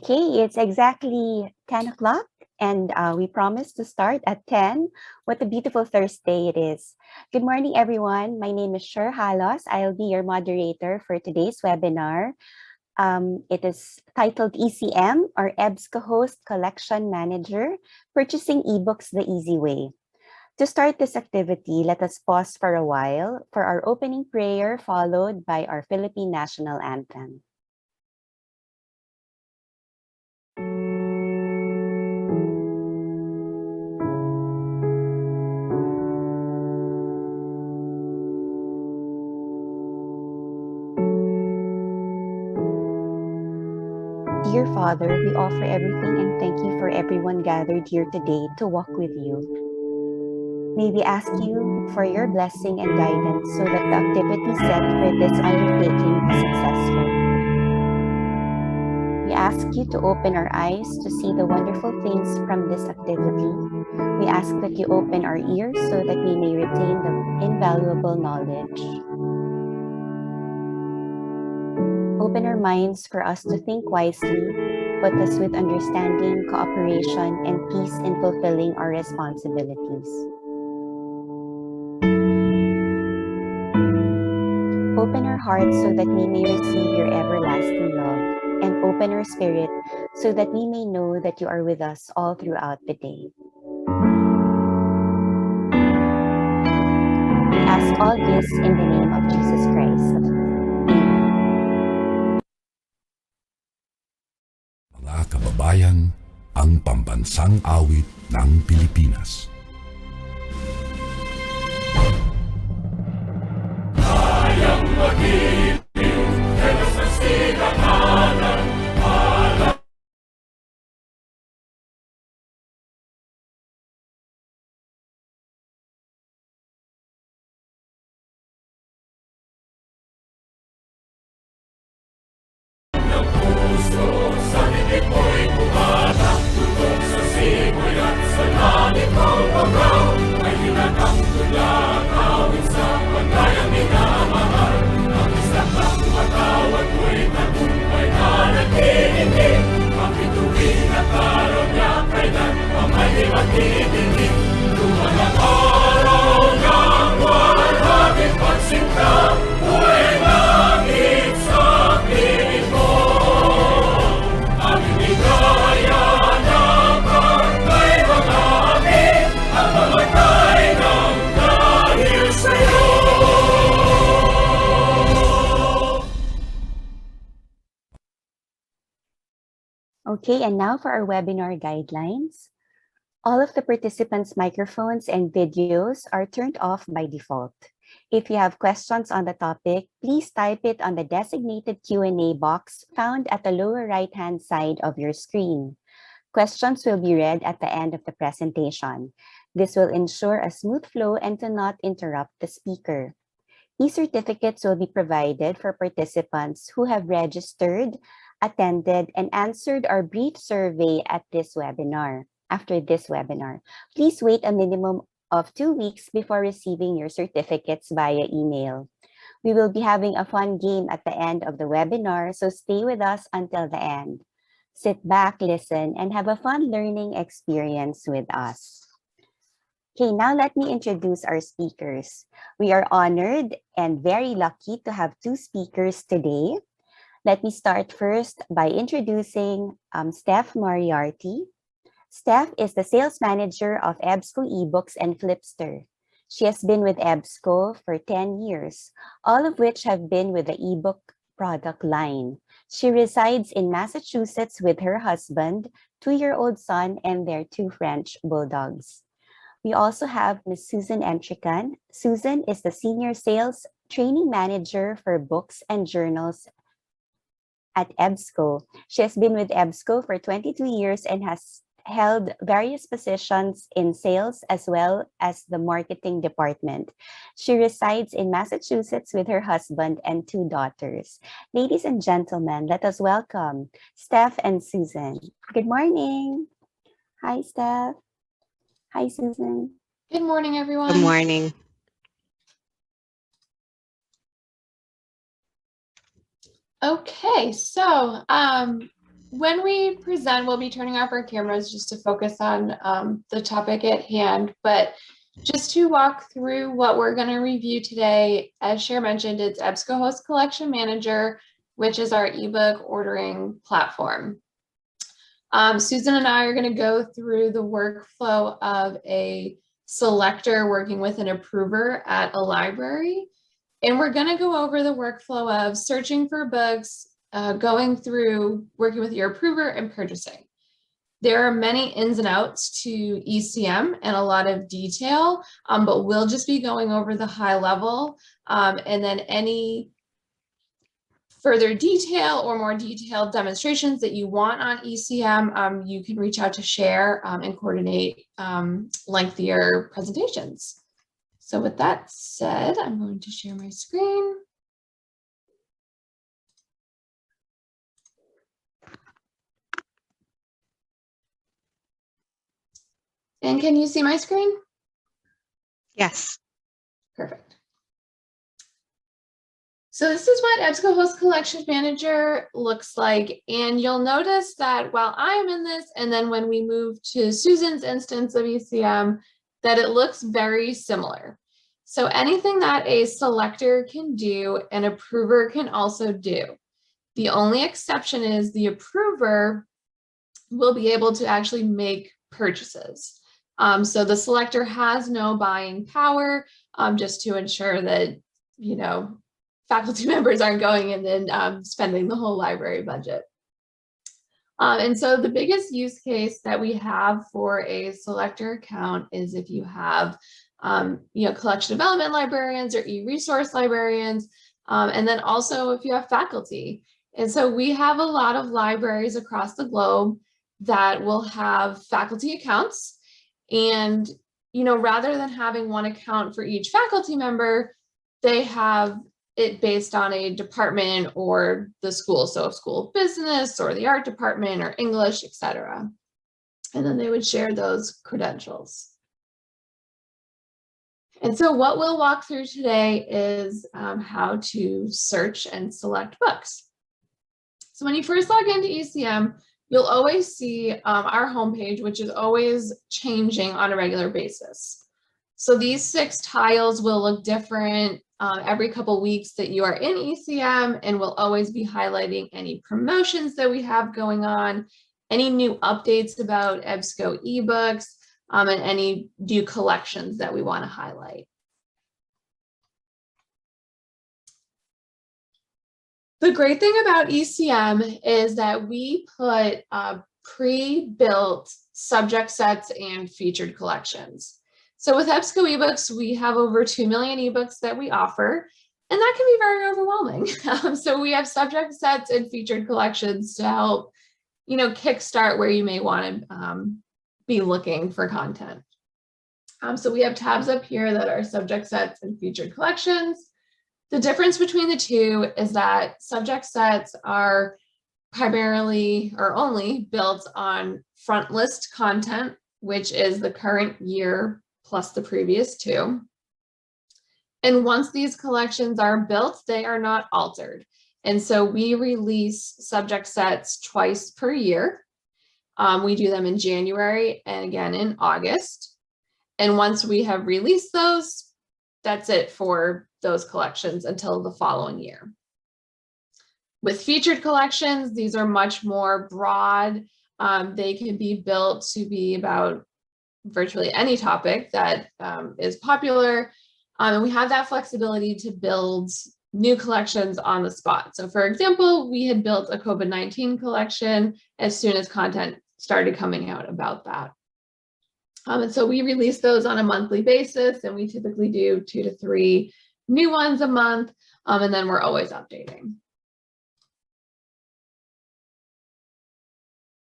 Okay, it's exactly 10 o'clock and we promised to start at 10. What a beautiful Thursday it is. Good morning, everyone. My name is Sher Halos. I'll be your moderator for today's webinar. It is titled ECM, or EBSCOhost Collection Manager, Purchasing eBooks the Easy Way. To start this activity, let us pause for a while for our opening prayer, followed by our Philippine National Anthem. Dear Father, we offer everything and thank you for everyone gathered here today to walk with you. May we ask you for your blessing and guidance so that the activity set for this undertaking be successful. We ask you to open our eyes to see the wonderful things from this activity. We ask that you open our ears so that we may retain the invaluable knowledge. Open our minds for us to think wisely, put us with understanding, cooperation, and peace in fulfilling our responsibilities. Open our hearts so that we may receive your everlasting love, and open our spirit so that we may know that you are with us all throughout the day. We ask all this in the name of Jesus Christ. Mga kababayan, ang pambansang awit ng Pilipinas. Kayang mag-ibig, pero sa sinakanan, Okay, and now for our webinar guidelines. All of the participants' microphones and videos are turned off by default. If you have questions on the topic, please type it on the designated Q&A box found at the lower right-hand side of your screen. Questions will be read at the end of the presentation. This will ensure a smooth flow and to not interrupt the speaker. E-certificates will be provided for participants who have registered, attended, and answered our brief survey at this webinar. After this webinar, please wait a minimum of 2 weeks before receiving your certificates via email. We will be having a fun game at the end of the webinar, so stay with us until the end. Sit back, listen, and have a fun learning experience with us. Okay, now let me introduce our speakers. We are honored and very lucky to have 2 speakers today. Let me start first by introducing Steph Moriarty. Steph is the sales manager of EBSCO eBooks and Flipster. She has been with EBSCO for 10 years, all of which have been with the eBook product line. She resides in Massachusetts with her husband, 2-year-old son, and their 2 French bulldogs. We also have Ms. Susan Entrican. Susan is the senior sales training manager for books and journals at EBSCO. She has been with EBSCO for 22 years and has held various positions in sales as well as the marketing department. She resides in Massachusetts with her husband and 2 daughters. Ladies and gentlemen, let us welcome Steph and Susan. Good morning. Hi, Steph. Hi, Susan. Good morning, everyone. Good morning. Okay, so when we present, we'll be turning off our cameras just to focus on the topic at hand. But just to walk through what we're going to review today, as Cher mentioned, it's EBSCOhost Collection Manager, which is our ebook ordering platform. Susan and I are going to go through the workflow of a selector working with an approver at a library. And we're going to go over the workflow of searching for books, going through working with your approver and purchasing. There are many ins and outs to ECM and a lot of detail, but we'll just be going over the high level, and then any further detail or more detailed demonstrations that you want on ECM, you can reach out to Cher and coordinate lengthier presentations. So with that said, I'm going to share my screen. And can you see my screen? Yes. Perfect. So this is what EBSCOhost Collection Manager looks like. And you'll notice that while I'm in this, and then when we move to Susan's instance of ECM, that it looks very similar. So anything that a selector can do, an approver can also do. The only exception is the approver will be able to actually make purchases. So the selector has no buying power, just to ensure that, you know, faculty members aren't going in and spending the whole library budget. And so the biggest use case that we have for a selector account is if you have, you know, collection development librarians or e-resource librarians, and then also if you have faculty. And so we have a lot of libraries across the globe that will have faculty accounts. And, you know, rather than having one account for each faculty member, they have it based on a department or the school. So school of business or the art department or English, etc. And then they would share those credentials. And so what we'll walk through today is how to search and select books. So when you first log into ECM, you'll always see our homepage, which is always changing on a regular basis. So these 6 tiles will look different every couple weeks that you are in ECM, and we'll always be highlighting any promotions that we have going on, any new updates about EBSCO eBooks, and any new collections that we want to highlight. The great thing about ECM is that we put pre-built subject sets and featured collections. So with EBSCO eBooks, we have over 2 million ebooks that we offer, and that can be very overwhelming. So we have subject sets and featured collections to help, you know, kickstart where you may want to be looking for content. So we have tabs up here that are subject sets and featured collections. The difference between the two is that subject sets are primarily or only built on front list content, which is the current year plus the previous 2. And once these collections are built, they are not altered. And so we release subject sets twice per year. We do them in January and again in August. And once we have released those, that's it for those collections until the following year. With featured collections, these are much more broad. They can be built to be about virtually any topic that is popular. And we have that flexibility to build new collections on the spot. So for example, we had built a COVID-19 collection as soon as content started coming out about that. And so we release those on a monthly basis, and we typically do 2 to 3 new ones a month, and then we're always updating.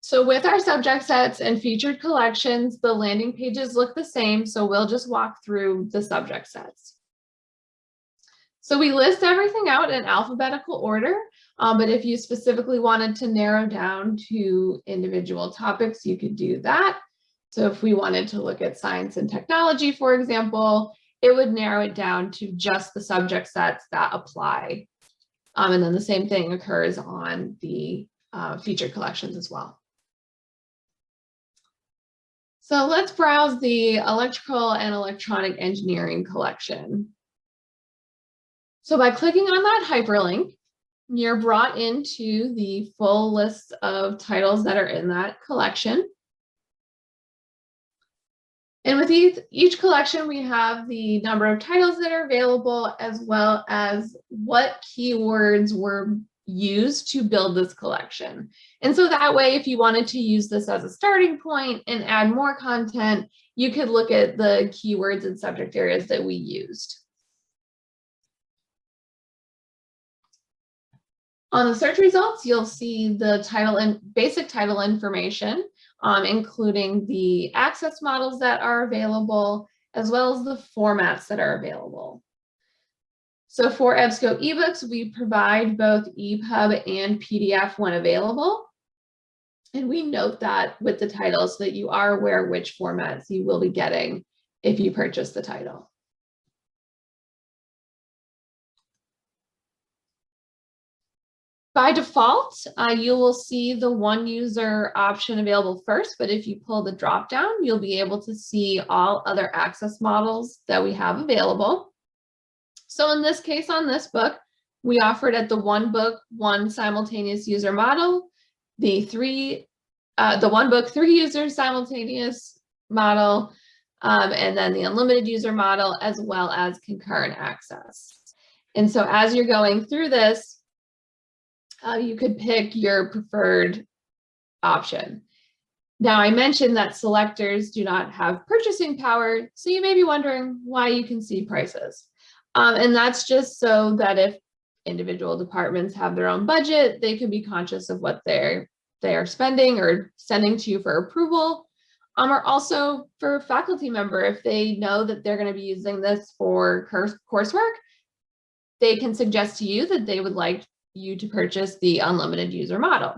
So with our subject sets and featured collections, the landing pages look the same, so we'll just walk through the subject sets. So we list everything out in alphabetical order, but if you specifically wanted to narrow down to individual topics, you could do that. So if we wanted to look at science and technology, for example, it would narrow it down to just the subject sets that apply. And then the same thing occurs on the featured collections as well. So let's browse the electrical and electronic engineering collection. So by clicking on that hyperlink, you're brought into the full list of titles that are in that collection. And with each collection, we have the number of titles that are available, as well as what keywords were used to build this collection. And so that way, if you wanted to use this as a starting point and add more content, you could look at the keywords and subject areas that we used. On the search results, you'll see the title and basic title information, including the access models that are available, as well as the formats that are available. So for EBSCO eBooks, we provide both EPUB and PDF when available. And we note that with the title so that you are aware which formats you will be getting if you purchase the title. By default, you will see the one user option available first, but if you pull the drop down, you'll be able to see all other access models that we have available. So in this case, on this book, we offered at the one book, one simultaneous user model, the one book, three users simultaneous model, and then the unlimited user model, as well as concurrent access. And so as you're going through this, you could pick your preferred option. Now, I mentioned that selectors do not have purchasing power, so you may be wondering why you can see prices. And that's just so that if individual departments have their own budget, they can be conscious of what they are spending or sending to you for approval. Or also for a faculty member, if they know that they're going to be using this for coursework, they can suggest to you that they would like you to purchase the unlimited user model.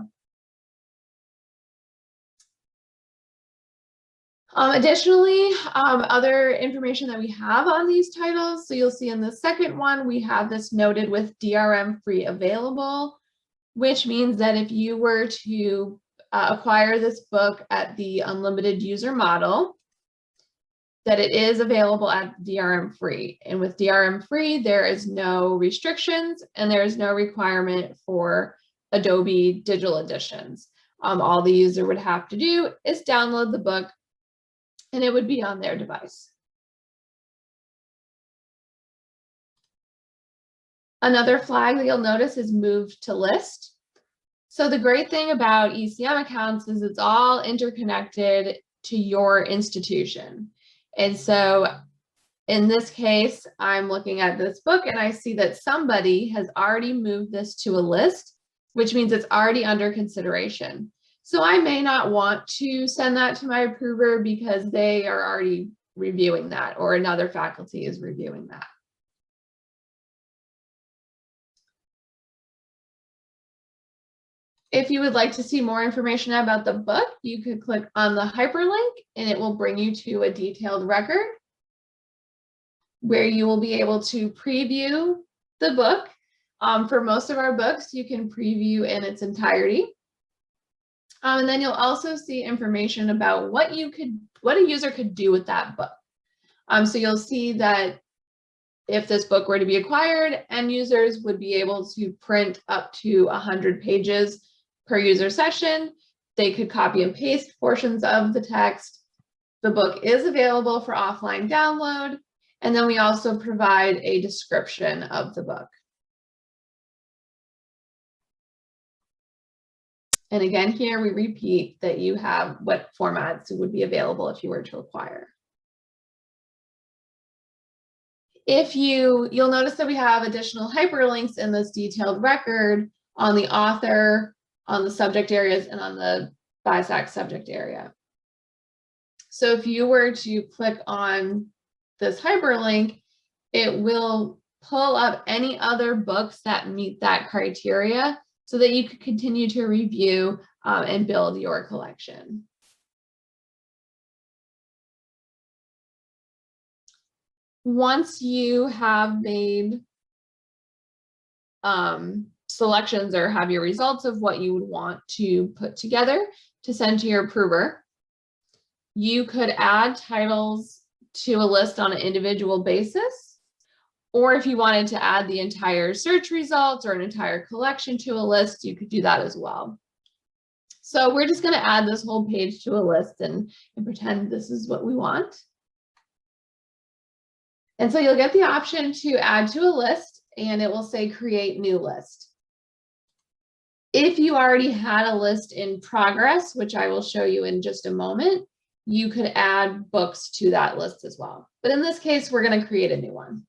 Additionally, other information that we have on these titles, so you'll see in the second one, we have this noted with DRM free available, which means that if you were to acquire this book at the unlimited user model, that it is available at DRM free. And with DRM free, there is no restrictions and there is no requirement for Adobe digital editions. All the user would have to do is download the book and it would be on their device. Another flag that you'll notice is moved to list. So the great thing about ECM accounts is it's all interconnected to your institution. And so in this case, I'm looking at this book and I see that somebody has already moved this to a list, which means it's already under consideration. So I may not want to send that to my approver because they are already reviewing that or another faculty is reviewing that. If you would like to see more information about the book, you could click on the hyperlink and it will bring you to a detailed record where you will be able to preview the book. For most of our books, you can preview in its entirety. And then you'll also see information about what a user could do with that book. So you'll see that if this book were to be acquired, end users would be able to print up to 100 pages per user session. They could copy and paste portions of the text. The book is available for offline download. And then we also provide a description of the book. And again, here we repeat that you have what formats would be available if you were to acquire. You'll notice that we have additional hyperlinks in this detailed record on the author, on the subject areas, and on the BISAC subject area. So if you were to click on this hyperlink, it will pull up any other books that meet that criteria so that you could continue to review and build your collection. Once you have made selections or have your results of what you would want to put together to send to your approver. You could add titles to a list on an individual basis, or if you wanted to add the entire search results or an entire collection to a list, you could do that as well. So we're just going to add this whole page to a list and pretend this is what we want. And so you'll get the option to add to a list, and it will say create new list. If you already had a list in progress, which I will show you in just a moment, you could add books to that list as well. But in this case, we're going to create a new one.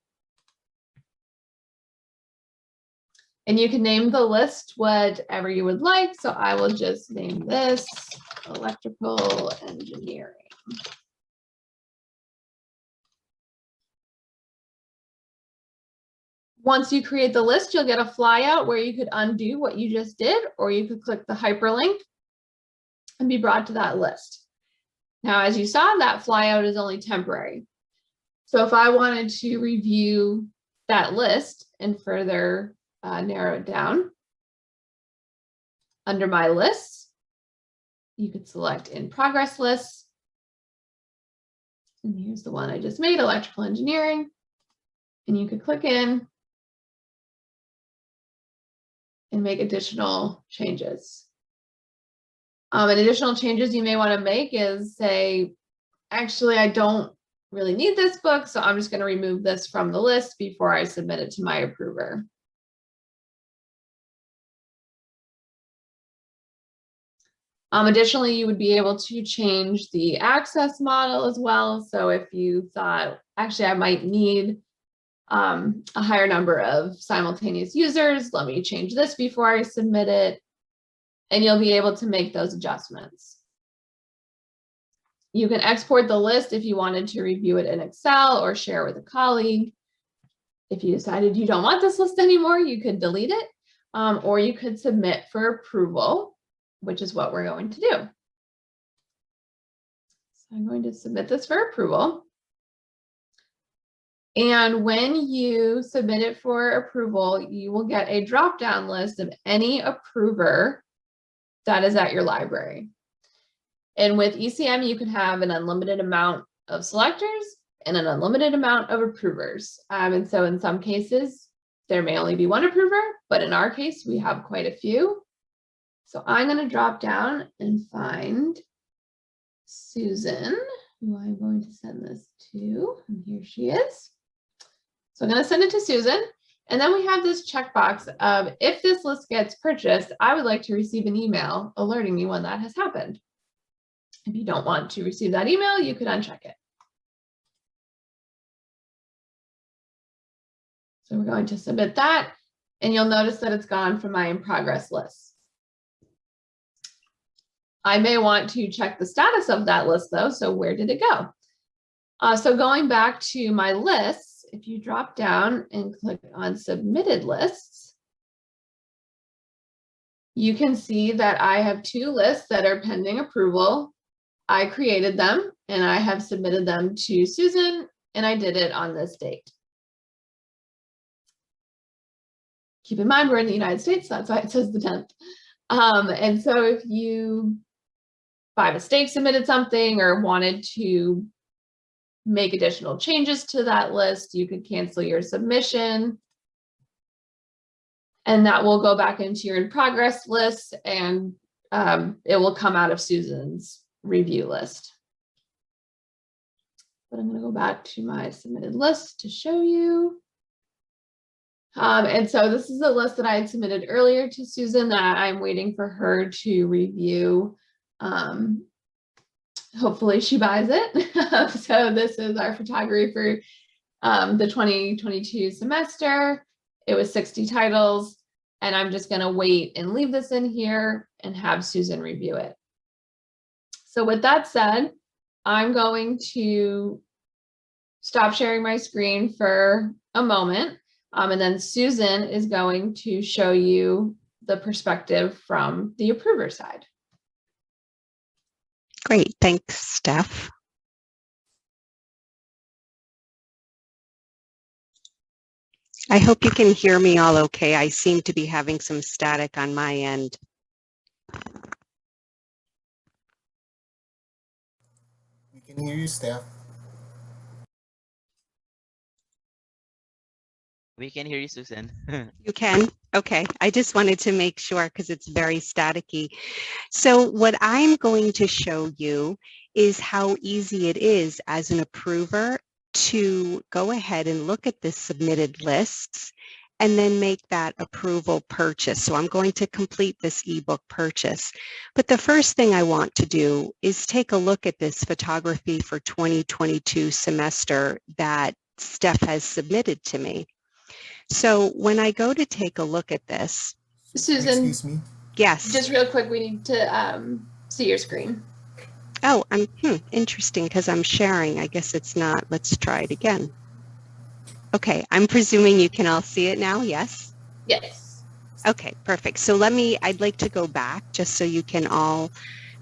And you can name the list whatever you would like. So I will just name this electrical engineering. Once you create the list, you'll get a flyout where you could undo what you just did, or you could click the hyperlink and be brought to that list. Now, as you saw, that flyout is only temporary. So if I wanted to review that list and further narrow it down, under my lists, you could select in progress lists. And here's the one I just made, electrical engineering. And you could click in and make additional changes. And additional changes you may want to make is say, actually, I don't really need this book, so I'm just going to remove this from the list before I submit it to my approver. Additionally, you would be able to change the access model as well. So if you thought, actually, I might need a higher number of simultaneous users, let me change this before I submit it, and you'll be able to make those adjustments. You can export the list if you wanted to review it in Excel or share with a colleague. If you decided you don't want this list anymore, you could delete it, or you could submit for approval, which is what we're going to do. So I'm going to submit this for approval. And when you submit it for approval, you will get a drop-down list of any approver that is at your library. And with ECM, you can have an unlimited amount of selectors and an unlimited amount of approvers. And so in some cases, there may only be one approver, but in our case, we have quite a few. So I'm going to drop down and find Susan, who I'm going to send this to, and here she is. So I'm going to send it to Susan, and then we have this checkbox of, if this list gets purchased, I would like to receive an email alerting me when that has happened. If you don't want to receive that email, you could uncheck it. So we're going to submit that, and you'll notice that it's gone from my in progress list. I may want to check the status of that list though. So where did it go? So going back to my lists, if you drop down and click on submitted lists, you can see that I have two lists that are pending approval. I created them and I have submitted them to Susan, and I did it on this date. Keep in mind, we're in the United States, that's why it says the 10th. And so if you by mistake submitted something or wanted to make additional changes to that list, you could cancel your submission. And that will go back into your in progress list, and it will come out of Susan's review list. But I'm going to go back to my submitted list to show you. And so this is a list that I had submitted earlier to Susan that I'm waiting for her to review. Hopefully she buys it. So this is our photography for the 2022 semester. It was 60 titles, and I'm just going to wait and leave this in here and have Susan review it. So with that said, I'm going to stop sharing my screen for a moment, and then Susan is going to show you the perspective from the approver side. Great, thanks, Steph. I hope you can hear me all okay. I seem to be having some static on my end. We can hear you, Steph. We can hear you, Susan. You can? Okay. I just wanted to make sure because it's very staticky. So what I'm going to show you is how easy it is as an approver to go ahead and look at the submitted lists and then make that approval purchase. So I'm going to complete this ebook purchase. But the first thing I want to do is take a look at this photography for 2022 semester that Steph has submitted to me. So when I go to take a look at this, Susan, Excuse me. yes. just real quick, we need to see your screen. Oh, interesting because I'm sharing. I guess it's not. Let's try it again. Okay, I'm presuming you can all see it now, yes? Yes. Okay, perfect. So I'd like to go back just so you can all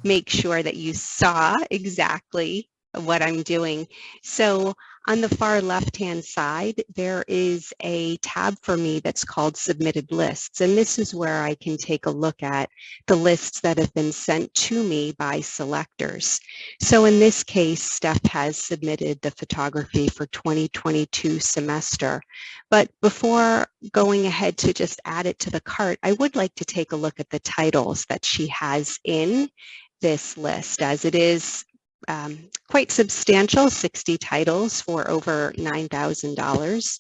make sure that you saw exactly what I'm doing. So on the far left-hand side, there is a tab for me that's called Submitted Lists. And this is where I can take a look at the lists that have been sent to me by selectors. So in this case, Steph has submitted the photography for 2022 semester. But before going ahead to just add it to the cart, I would like to take a look at the titles that she has in this list, as it is quite substantial, 60 titles for over $9,000.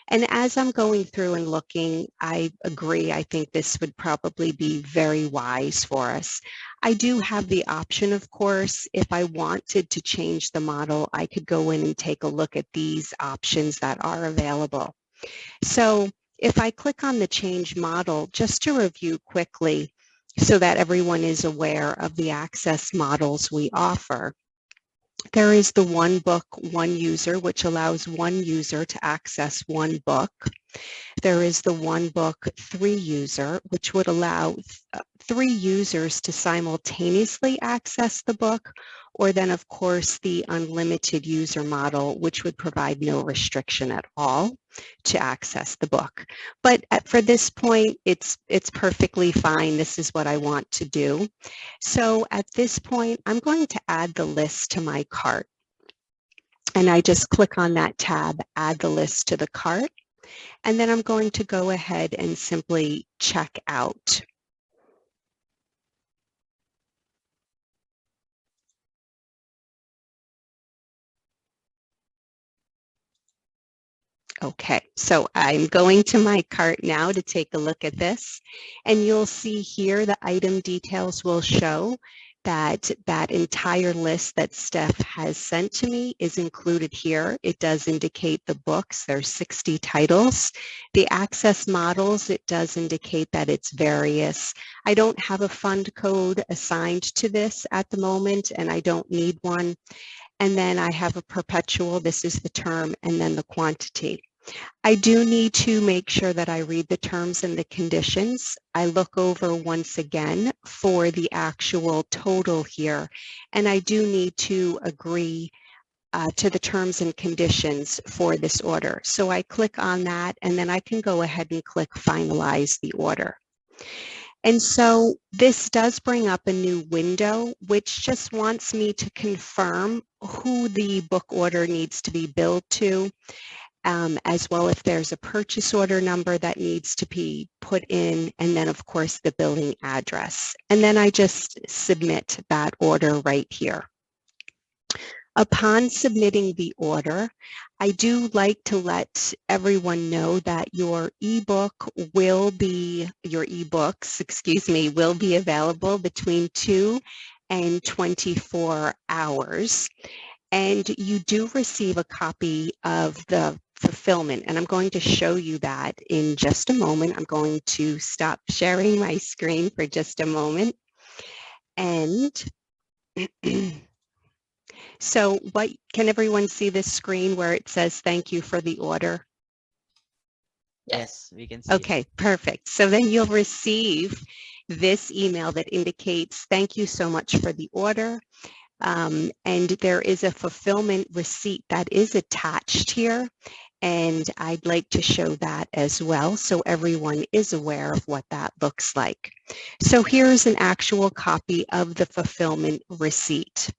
And as I'm going through and looking, I agree, I think this would probably be very wise for us. I do have the option, of course, if I wanted to change the model, I could go in and take a look at these options that are available. So if I click on the change model, just to review quickly, so that everyone is aware of the access models we offer. There is the one book, one user, which allows one user to access one book. There is the one book, three user, which would allow three users to simultaneously access the book, or then of course the unlimited user model, which would provide no restriction at all to access the book. But for this point, it's perfectly fine. This is what I want to do. So at this point, I'm going to add the list to my cart. And I just click on that tab, add the list to the cart. And then I'm going to go ahead and simply check out. Okay, so I'm going to my cart now to take a look at this, and you'll see here the item details will show that that entire list that Steph has sent to me is included here. It does indicate the books. There's 60 titles. The access models, it does indicate that it's various. I don't have a fund code assigned to this at the moment, and I don't need one. And then I have a perpetual, this is the term, and then the quantity. I do need to make sure that I read the terms and the conditions. I look over once again for the actual total here, and I do need to agree to the terms and conditions for this order. So I click on that, and then I can go ahead and click finalize the order. And so this does bring up a new window, which just wants me to confirm who the book order needs to be billed to, as well if there's a purchase order number that needs to be put in, and then of course the billing address. And then I just submit that order right here. Upon submitting the order, I do like to let everyone know that your ebook will be, your ebooks, excuse me, will be available between 2 and 24 hours. And you do receive a copy of the fulfillment, and I'm going to show you that in just a moment. I'm going to stop sharing my screen for just a moment. And so can everyone see this screen where it says thank you for the order? Yes. We can see. Okay, perfect. So then you'll receive this email that indicates thank you so much for the order. And there is a fulfillment receipt that is attached here. And I'd like to show that as well so everyone is aware of what that looks like. So here's an actual copy of the fulfillment receipt.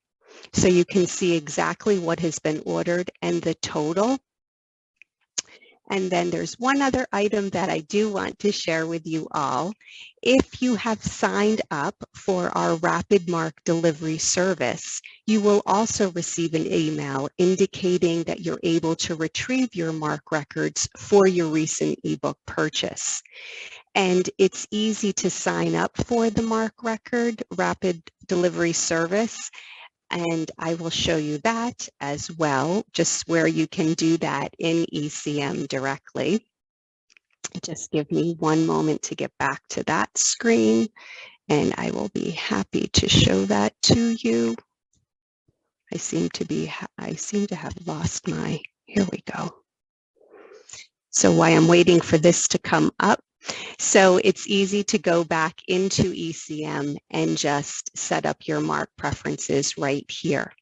So you can see exactly what has been ordered and the total. And then there's one other item that I do want to share with you all. If you have signed up for our Rapid Mark Delivery service, you will also receive an email indicating that you're able to retrieve your mark records for your recent ebook purchase. And it's easy to sign up for the mark record rapid delivery service. And I will show you that as well, just where you can do that in ECM directly. Just give me one moment to get back to that screen, and I will be happy to show that to you. I seem to have lost my, here we go. So while I'm waiting for this to come up, so it's easy to go back into ECM and just set up your mark preferences right here.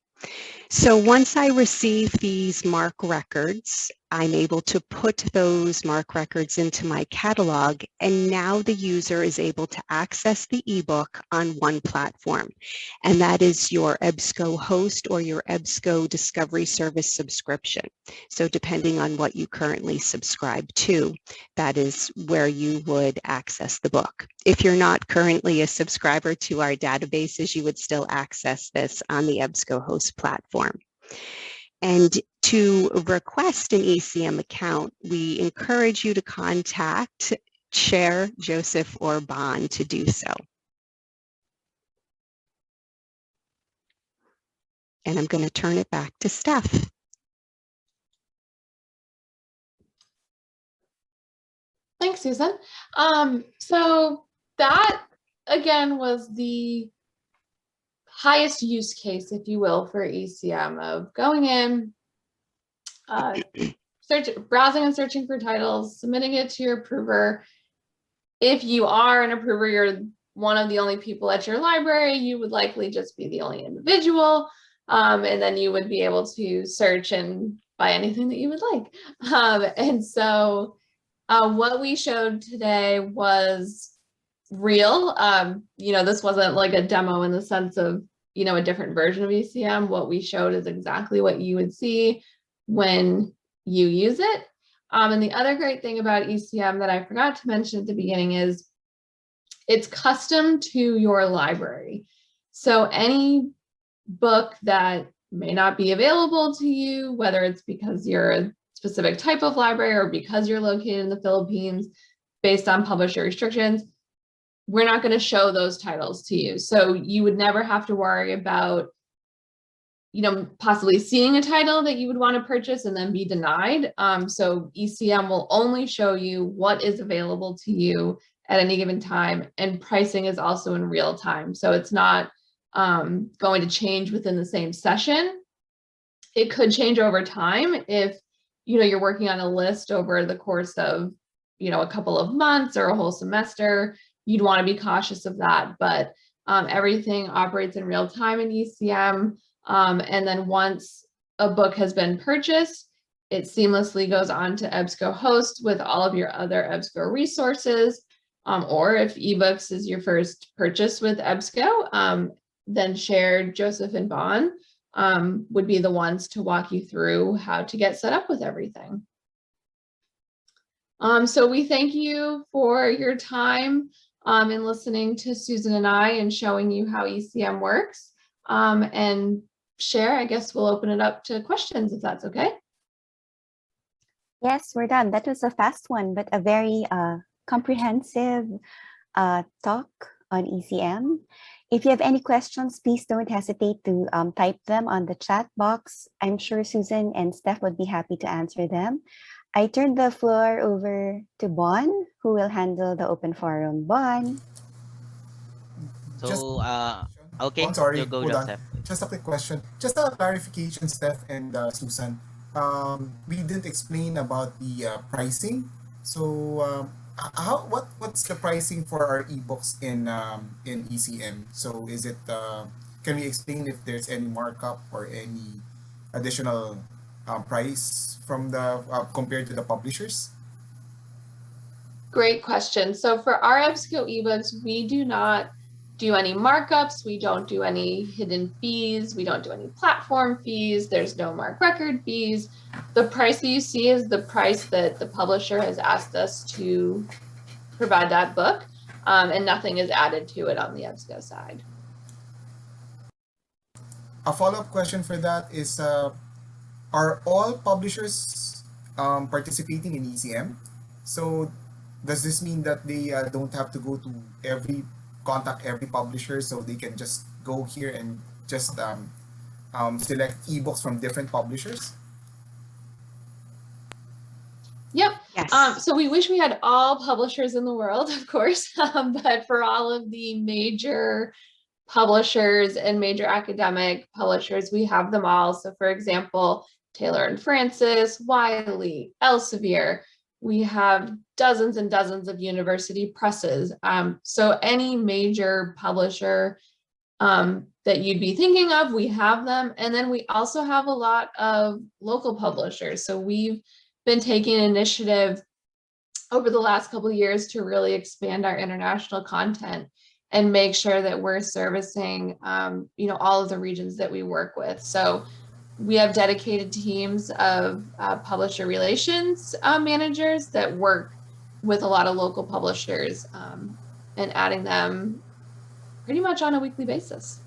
So once I receive these mark records, I'm able to put those mark records into my catalog, and now the user is able to access the ebook on one platform, and that is your EBSCOhost or your EBSCO Discovery Service subscription. So depending on what you currently subscribe to, that is where you would access the book. If you're not currently a subscriber to our databases, you would still access this on the EBSCOhost platform. And to request an ECM account, we encourage you to contact Chair Joseph or Bon to do so. And I'm going to turn it back to Steph. Thanks, Susan. So that, again, was the highest use case, if you will, for ECM of going in, browsing and searching for titles, submitting it to your approver. If you are an approver, you're one of the only people at your library, you would likely just be the only individual, and then you would be able to search and buy anything that you would like. And so what we showed today was real. This wasn't like a demo in the sense of, a different version of ECM. What we showed is exactly what you would see when you use it. And the other great thing about ECM that I forgot to mention at the beginning is it's custom to your library. So any book that may not be available to you, whether it's because you're a specific type of library or because you're located in the Philippines based on publisher restrictions, we're not going to show those titles to you. So you would never have to worry about, possibly seeing a title that you would want to purchase and then be denied. So ECM will only show you what is available to you at any given time, and pricing is also in real time. So it's not going to change within the same session. It could change over time if, you're working on a list over the course of, a couple of months or a whole semester. You'd want to be cautious of that, but everything operates in real time in ECM. And then once a book has been purchased, it seamlessly goes on to EBSCOhost with all of your other EBSCO resources. Or if eBooks is your first purchase with EBSCO, then Chair Joseph and Bon would be the ones to walk you through how to get set up with everything. So we thank you for your time in listening to Susan and I and showing you how ECM works. And Chair, I guess we'll open it up to questions if that's okay. Yes, we're done. That was a fast one, but a very comprehensive talk on ECM. If you have any questions, please don't hesitate to type them on the chat box. I'm sure Susan and Steph would be happy to answer them. I turn the floor over to Bon, who will handle the open forum. Bon. So, okay, I'm sorry, you go, hold on. Joseph. Just a quick question. Just a clarification, Steph and Susan. We didn't explain about the pricing. So, what's the pricing for our ebooks in ECM? So, is it can we explain if there's any markup or any additional price from the compared to the publishers? Great question. So for our EBSCO ebooks, we do not do any markups. We don't do any hidden fees. We don't do any platform fees. There's no mark record fees. The price that you see is the price that the publisher has asked us to provide that book, and nothing is added to it on the EBSCO side. A follow-up question for that is, are all publishers participating in ECM? So does this mean that they don't have to go to contact every publisher, so they can just go here and just select ebooks from different publishers? Yep. Yes. So we wish we had all publishers in the world, of course, but for all of the major publishers and major academic publishers, we have them all. So for example, Taylor and Francis, Wiley, Elsevier, we have dozens and dozens of university presses. So any major publisher that you'd be thinking of, we have them. And then we also have a lot of local publishers. So we've been taking an initiative over the last couple of years to really expand our international content and make sure that we're servicing, all of the regions that we work with. So we have dedicated teams of publisher relations managers that work with a lot of local publishers and adding them pretty much on a weekly basis.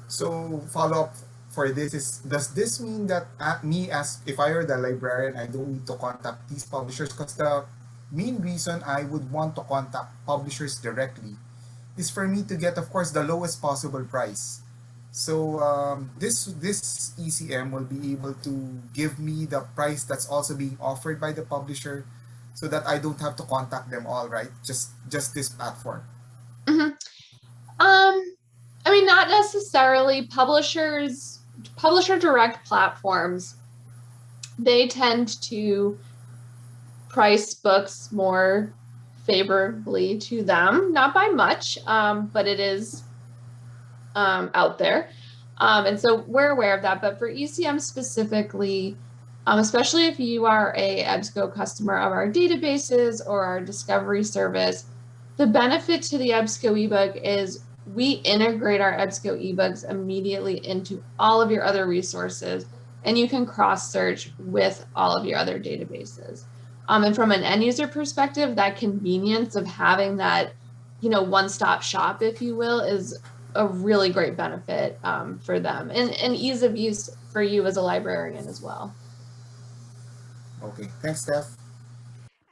So follow-up for this is, does this mean that me, as if I were the librarian, I don't need to contact these publishers? Because the main reason I would want to contact publishers directly is for me to get, of course, the lowest possible price. So this ECM will be able to give me the price that's also being offered by the publisher, so that I don't have to contact them all, right? Just this platform. Mm-hmm. Not necessarily. Publisher direct platforms, they tend to price books more favorably to them, not by much, but it is out there. And so we're aware of that. But for ECM specifically, especially if you are a EBSCO customer of our databases or our discovery service, the benefit to the EBSCO ebook is we integrate our EBSCO ebooks immediately into all of your other resources, and you can cross-search with all of your other databases. And from an end user perspective, that convenience of having that, one-stop shop, if you will, is a really great benefit for them, and ease of use for you as a librarian as well. Okay, thanks, Steph.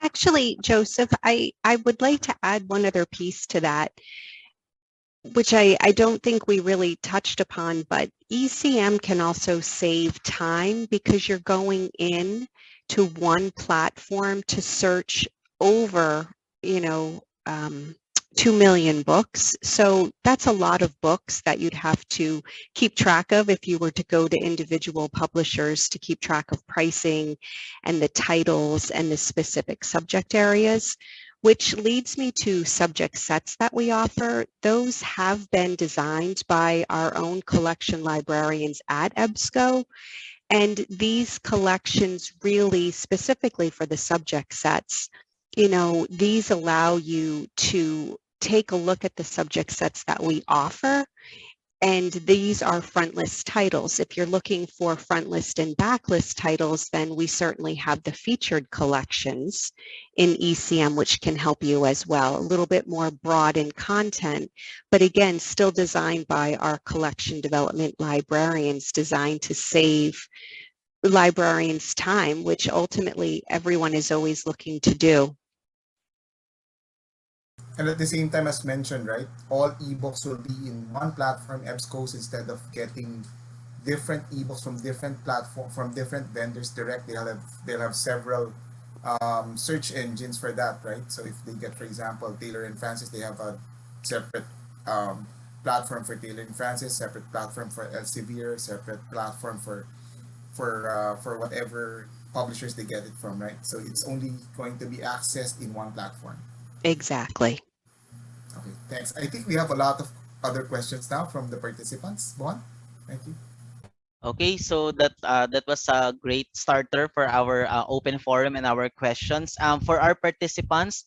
Actually, Joseph, I would like to add one other piece to that, which I don't think we really touched upon, but ECM can also save time because you're going in to one platform to search over, 2 million books. So that's a lot of books that you'd have to keep track of if you were to go to individual publishers to keep track of pricing and the titles and the specific subject areas, which leads me to subject sets that we offer. Those have been designed by our own collection librarians at EBSCO. And these collections really specifically for the subject sets, these allow you to take a look at the subject sets that we offer. And these are front list titles. If you're looking for front list and back list titles, then we certainly have the featured collections in ECM, which can help you as well. A little bit more broad in content, but again, still designed by our collection development librarians, designed to save librarians time, which ultimately everyone is always looking to do. And at the same time, as mentioned, right, all ebooks will be in one platform, EBSCOhost, instead of getting different ebooks from different platform, from different vendors direct. They'll have several search engines for that, right? So if they get, for example, Taylor and Francis, they have a separate platform for Taylor and Francis, separate platform for Elsevier, separate platform for whatever publishers they get it from, right? So it's only going to be accessed in one platform. Exactly. Okay, thanks. I think we have a lot of other questions now from the participants. Bon, thank you. Okay, so that was a great starter for our open forum and our questions. For our participants,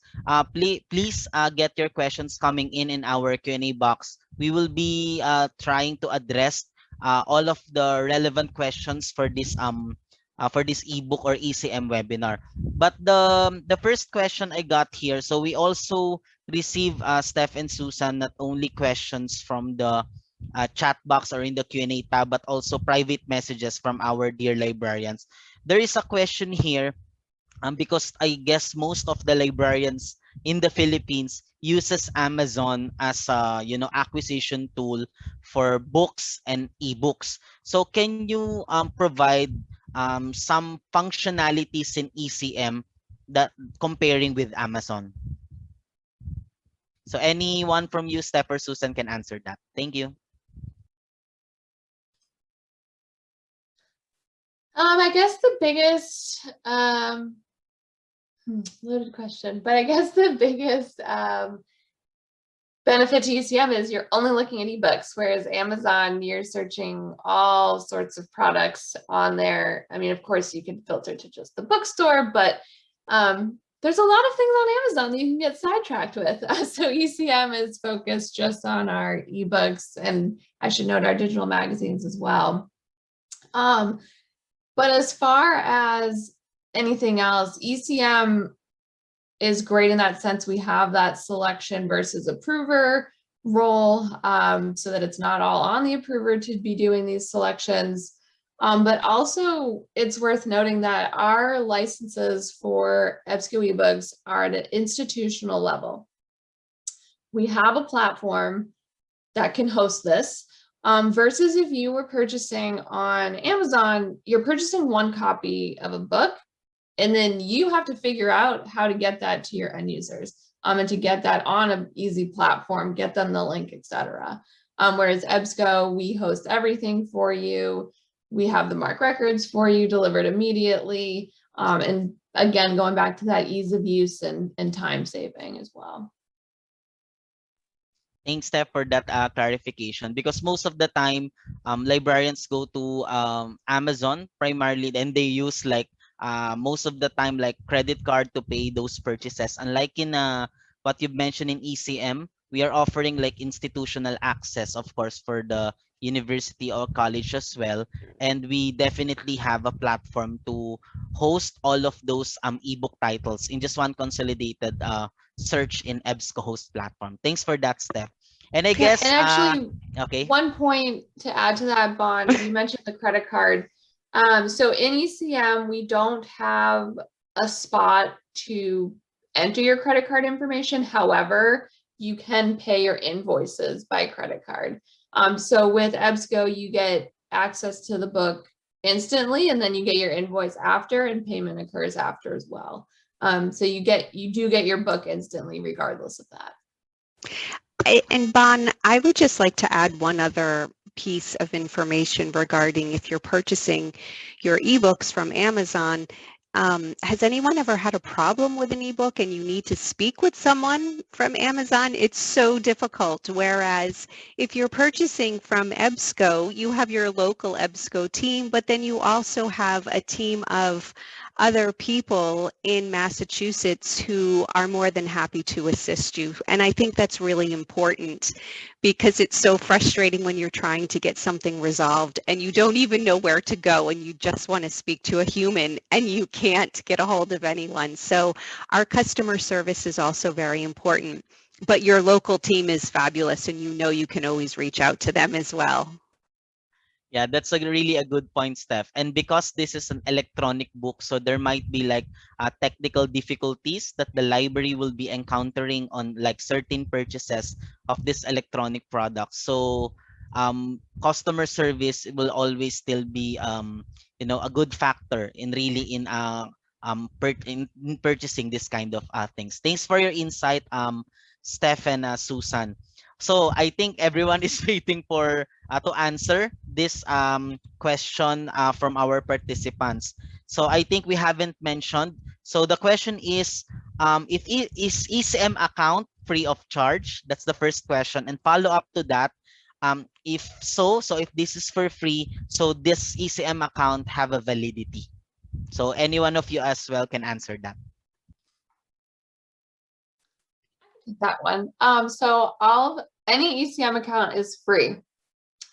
please get your questions coming in our Q&A box. We will be trying to address all of the relevant questions for this ebook or ECM webinar. But the first question I got here, so we also receive Steph and Susan not only questions from the chat box or in the Q&A tab, but also private messages from our dear librarians. There is a question here, because I guess most of the librarians in the Philippines uses Amazon as a acquisition tool for books and ebooks. So can you provide some functionalities in ECM that comparing with Amazon? So anyone from you, Steph or Susan, can answer that. Thank you. I guess the biggest loaded question, but I guess the biggest benefit to ECM is you're only looking at eBooks, whereas Amazon, you're searching all sorts of products on there. I mean, of course, you can filter to just the bookstore, but there's a lot of things on Amazon that you can get sidetracked with. So ECM is focused just on our eBooks, and I should note our digital magazines as well. But as far as anything else, ECM is great in that sense. We have that selection versus approver role, so that it's not all on the approver to be doing these selections. But also it's worth noting that our licenses for EBSCO eBooks are at an institutional level. We have a platform that can host this, versus if you were purchasing on Amazon, you're purchasing one copy of a book, and then you have to figure out how to get that to your end users, and to get that on an easy platform, get them the link, etc. Whereas EBSCO, we host everything for you. We have the MARC records for you delivered immediately. And again, going back to that ease of use and time saving as well. Thanks, Steph, for that clarification. Because most of the time, librarians go to Amazon primarily, and they use like most of the time like credit card to pay those purchases. Unlike in what you've mentioned in ECM, we are offering like institutional access, of course, for the university or college as well. And we definitely have a platform to host all of those ebook titles in just one consolidated search in EBSCOhost platform. Thanks for that, Steph. And I guess and actually, okay. One point to add to that, Bon, you mentioned the credit card. So in ECM, we don't have a spot to enter your credit card information. However, you can pay your invoices by credit card. So with EBSCO, you get access to the book instantly, and then you get your invoice after, and payment occurs after as well. So you do get your book instantly regardless of that. And Bon, I would just like to add one other piece of information regarding if you're purchasing your ebooks from Amazon. Has anyone ever had a problem with an ebook and you need to speak with someone from Amazon? It's so difficult. Whereas if you're purchasing from EBSCO, you have your local EBSCO team, but then you also have a team of other people in Massachusetts who are more than happy to assist you. And I think that's really important because it's so frustrating when you're trying to get something resolved and you don't even know where to go and you just want to speak to a human and you can't get a hold of anyone. So our customer service is also very important, but your local team is fabulous and you know you can always reach out to them as well. Yeah, that's really a good point, Steph. And because this is an electronic book, so there might be like technical difficulties that the library will be encountering on like certain purchases of this electronic product. So customer service will always still be a good factor in really in purchasing this kind of things. Thanks for your insight, Steph and Susan. So I think everyone is waiting for to answer this question from our participants. So I think we haven't mentioned. So the question is is ECM account free of charge? That's the first question. And follow up to that, If so, so if this is for free, so this ECM account have a validity. So any one of you as well can answer that. That one. So any ECM account is free.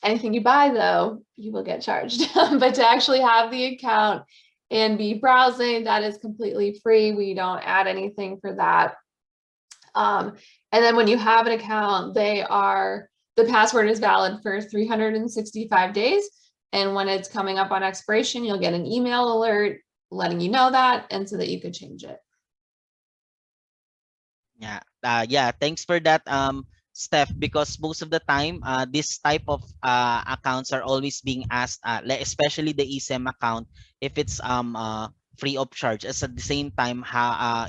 Anything you buy, though, you will get charged. But to actually have the account and be browsing, that is completely free. We don't add anything for that. And then when you have an account, the password is valid for 365 days. And when it's coming up on expiration, you'll get an email alert letting you know that, and so that you could change it. Yeah. Yeah. Thanks for that, Steph. Because most of the time, this type of accounts are always being asked, especially the ECM account, if it's free of charge. As at the same time,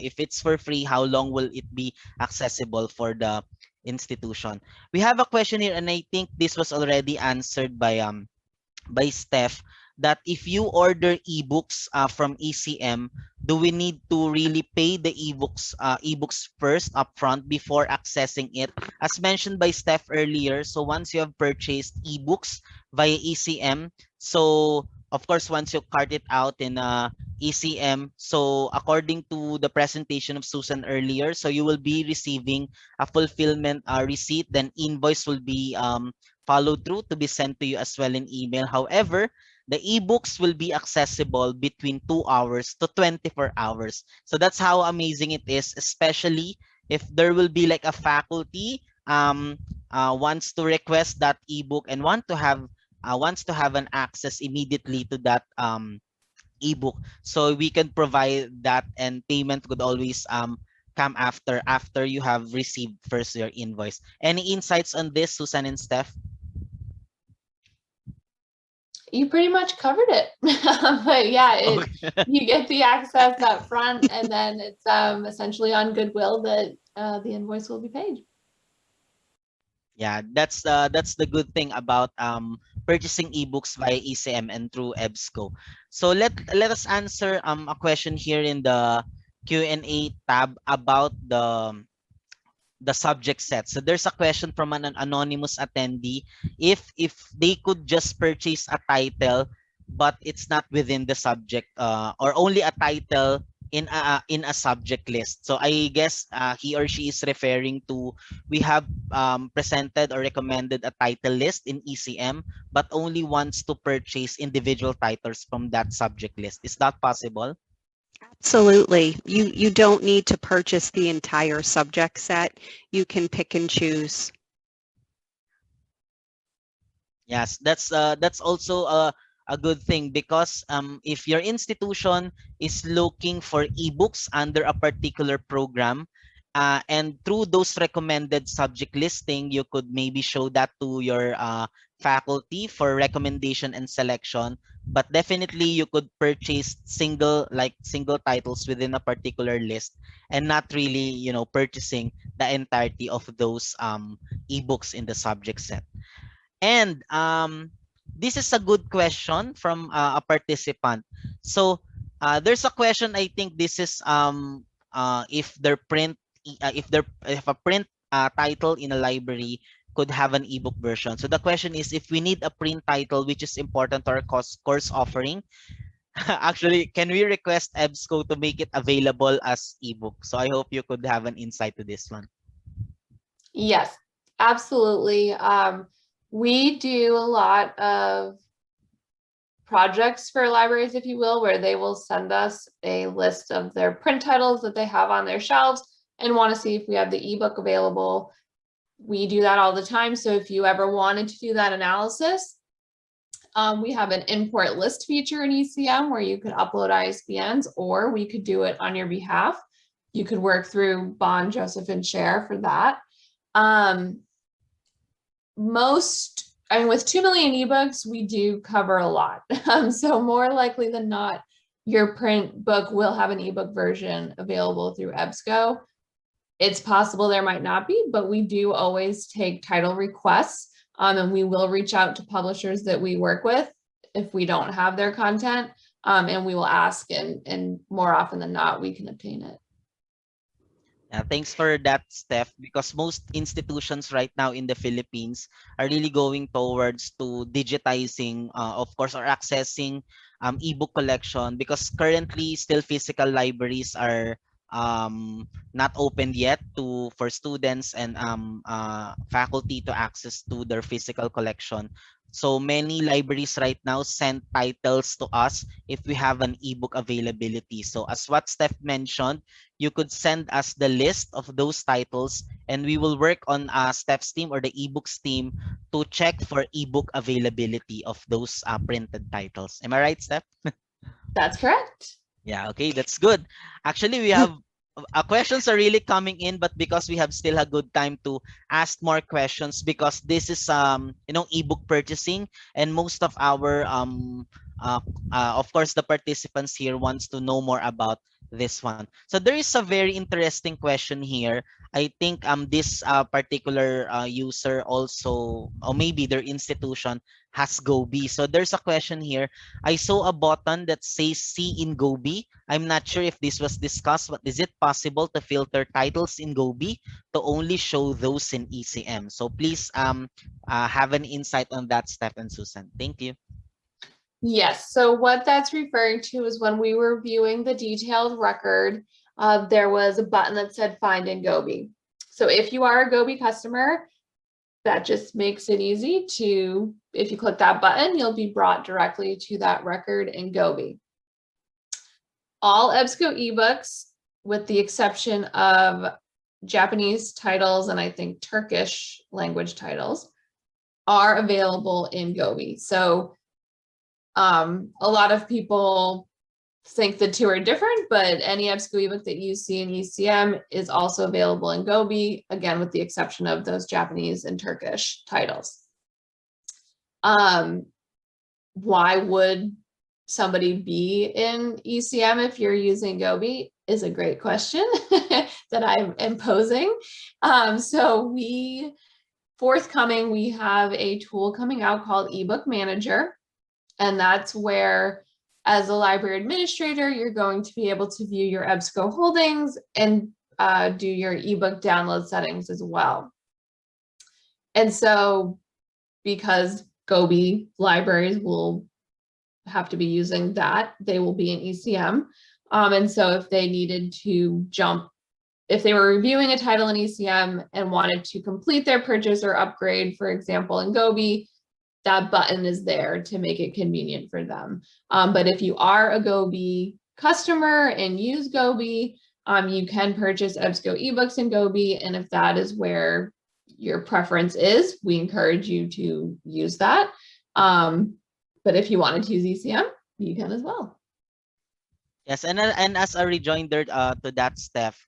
if it's for free, how long will it be accessible for the institution? We have a question here, and I think this was already answered by Steph, that if you order ebooks from ECM, do we need to really pay the ebooks first upfront before accessing it? As mentioned by Steph earlier, so once you have purchased ebooks via ECM, so of course once you cart it out in ECM, so according to the presentation of Susan earlier, so you will be receiving a fulfillment receipt, then invoice will be follow through to be sent to you as well in email. However, the ebooks will be accessible between 2 hours to 24 hours. So that's how amazing it is, especially if there will be like a faculty wants to request that ebook and wants to have an access immediately to that ebook. So we can provide that, and payment could always come after you have received first your invoice. Any insights on this, Susan and Steph? You pretty much covered it. But yeah, Okay. you get the access up front, and then it's essentially on goodwill that the invoice will be paid. Yeah, that's the good thing about purchasing ebooks via ECM and through EBSCO. So let us answer a question here in the Q&A tab about the subject set. So there's a question from an anonymous attendee, if they could just purchase a title but it's not within the subject, or only a title in a subject list. So I guess he or she is referring to, we have presented or recommended a title list in ECM but only wants to purchase individual titles from that subject list. Is that possible? Absolutely. You don't need to purchase the entire subject set. You can pick and choose. Yes, that's also a good thing, because if your institution is looking for ebooks under a particular program, and through those recommended subject listing, you could maybe show that to your faculty for recommendation and selection. But definitely you could purchase single titles within a particular list, and not really, purchasing the entirety of those ebooks in the subject set. And this is a good question from a participant. So there's a question. I think this is if a print title in a library could have an ebook version. So the question is, if we need a print title which is important to our course offering, actually, can we request EBSCO to make it available as ebook? So I hope you could have an insight to this one. Yes, absolutely. We do a lot of projects for libraries, if you will, where they will send us a list of their print titles that they have on their shelves and want to see if we have the ebook available. We do that all the time. So if you ever wanted to do that analysis, we have an import list feature in ECM where you could upload ISBNs, or we could do it on your behalf. You could work through Bond, Joseph, and Share for that. With 2 million ebooks, we do cover a lot. So more likely than not, your print book will have an ebook version available through EBSCO. It's possible there might not be, but we do always take title requests, and we will reach out to publishers that we work with if we don't have their content, and we will ask, and more often than not, we can obtain it. Thanks for that, Steph, because most institutions right now in the Philippines are really going towards to digitizing, of course, or accessing ebook collection, because currently still physical libraries are not open yet to for students and faculty to access to their physical collection. So many libraries right now send titles to us if we have an ebook availability. So as what Steph mentioned, you could send us the list of those titles, and we will work on Steph's team or the eBooks team to check for ebook availability of those printed titles. Am I right, Steph? That's correct. Yeah, okay, that's good. Actually, we have questions are really coming in, but because we have still a good time to ask more questions, because this is ebook purchasing, and most of our uh, of course the participants here wants to know more about this one. So there is a very interesting question here. I think this particular user also, or maybe their institution has Gobi. So there's a question here. I saw a button that says see in Gobi. I'm not sure if this was discussed, but is it possible to filter titles in Gobi to only show those in ECM? So please have an insight on that, Steph and Susan. Thank you. Yes, so what that's referring to is when we were viewing the detailed record, there was a button that said find in Gobi. So if you are a Gobi customer, that just makes it easy to, if you click that button, you'll be brought directly to that record in Gobi. All EBSCO ebooks, with the exception of Japanese titles and I think Turkish language titles, are available in Gobi. So a lot of people think the two are different, but any EBSCO ebook that you see in ECM is also available in Gobi, again, with the exception of those Japanese and Turkish titles. Why would somebody be in ECM if you're using Gobi is a great question that I am posing. So forthcoming, we have a tool coming out called eBook Manager. And that's where, as a library administrator, you're going to be able to view your EBSCO holdings and do your ebook download settings as well. And so, because Gobi libraries will have to be using that, they will be in ECM. And so if they needed to if they were reviewing a title in ECM and wanted to complete their purchase or upgrade, for example, in Gobi, that button is there to make it convenient for them. But if you are a Gobi customer and use Gobi, you can purchase EBSCO ebooks in Gobi. And if that is where your preference is, we encourage you to use that. But if you wanted to use ECM, you can as well. Yes, and as a rejoinder to that, Steph,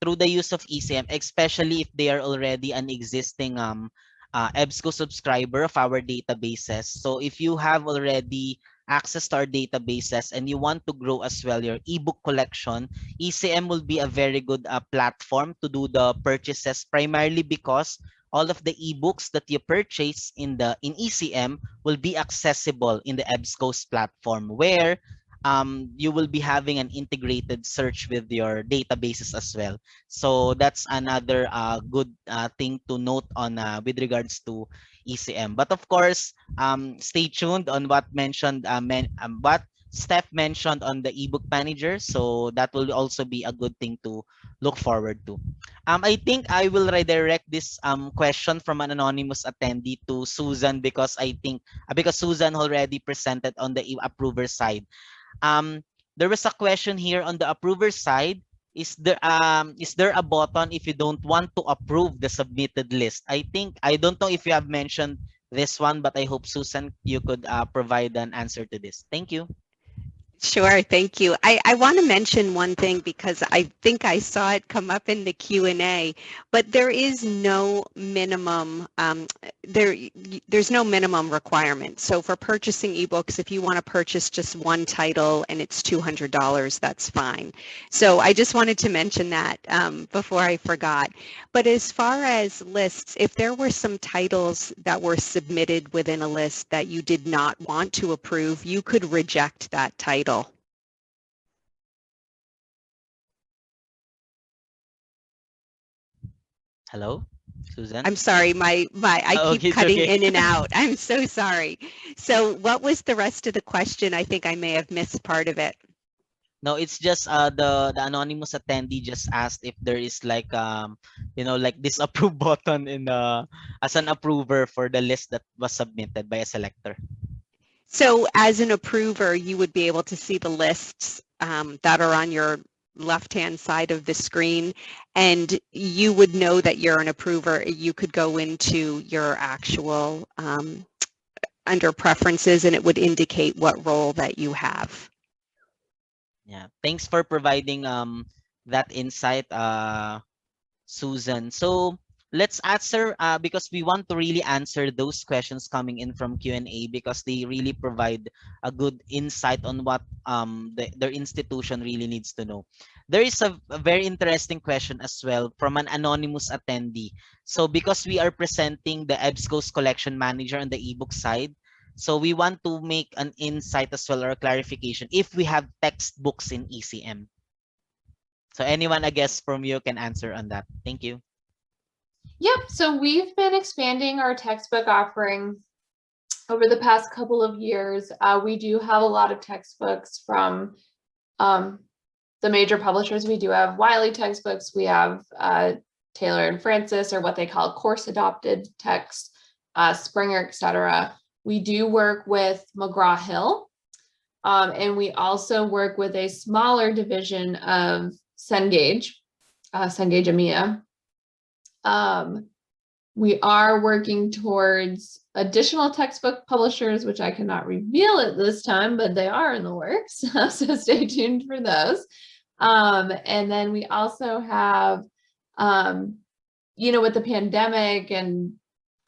through the use of ECM, especially if they are already an existing EBSCO subscriber of our databases. So if you have already access to our databases and you want to grow as well your ebook collection, ECM will be a very good platform to do the purchases, primarily because all of the ebooks that you purchase in ECM will be accessible in the EBSCO's platform, where you will be having an integrated search with your databases as well. So that's another good thing to note on with regards to ECM. But of course, stay tuned on what what Steph mentioned on the ebook manager. So that will also be a good thing to look forward to. I think I will redirect this question from an anonymous attendee to Susan, because I think because Susan already presented on the approver side. There was a question here on the approver side. Is there a button if you don't want to approve the submitted list? I don't know if you have mentioned this one, but I hope Susan, you could provide an answer to this. Thank you. Sure, thank you. I want to mention one thing because I think I saw it come up in the Q&A, but there is no minimum, there's no minimum requirement. So for purchasing ebooks, if you want to purchase just one title and it's $200, that's fine. So I just wanted to mention that before I forgot. But as far as lists, if there were some titles that were submitted within a list that you did not want to approve, you could reject that title. Hello, Susan? I'm sorry, I keep Okay, it's cutting okay. in and out. I'm so sorry. So what was the rest of the question? I think I may have missed part of it. No, it's just the anonymous attendee just asked if there is like like disapprove button in the as an approver for the list that was submitted by a selector. So as an approver, you would be able to see the lists that are on your left-hand side of the screen, and you would know that you're an approver. You could go into your actual under preferences, and it would indicate what role that you have. Yeah. Thanks for providing that insight, Susan. So let's answer because we want to really answer those questions coming in from Q&A because they really provide a good insight on what their institution really needs to know. There is a very interesting question as well from an anonymous attendee. So because we are presenting the EBSCOhost Collection Manager on the ebook side, so we want to make an insight as well or a clarification if we have textbooks in ECM. So anyone, I guess, from you can answer on that. Thank you. Yep, so we've been expanding our textbook offering over the past couple of years. We do have a lot of textbooks from the major publishers. We do have Wiley textbooks. We have Taylor and Francis, or what they call course adopted text, Springer, etc. We do work with McGraw-Hill, and we also work with a smaller division of Cengage, Cengage EMEA. We are working towards additional textbook publishers, which I cannot reveal at this time, but they are in the works. So stay tuned for those. And then we also have, with the pandemic and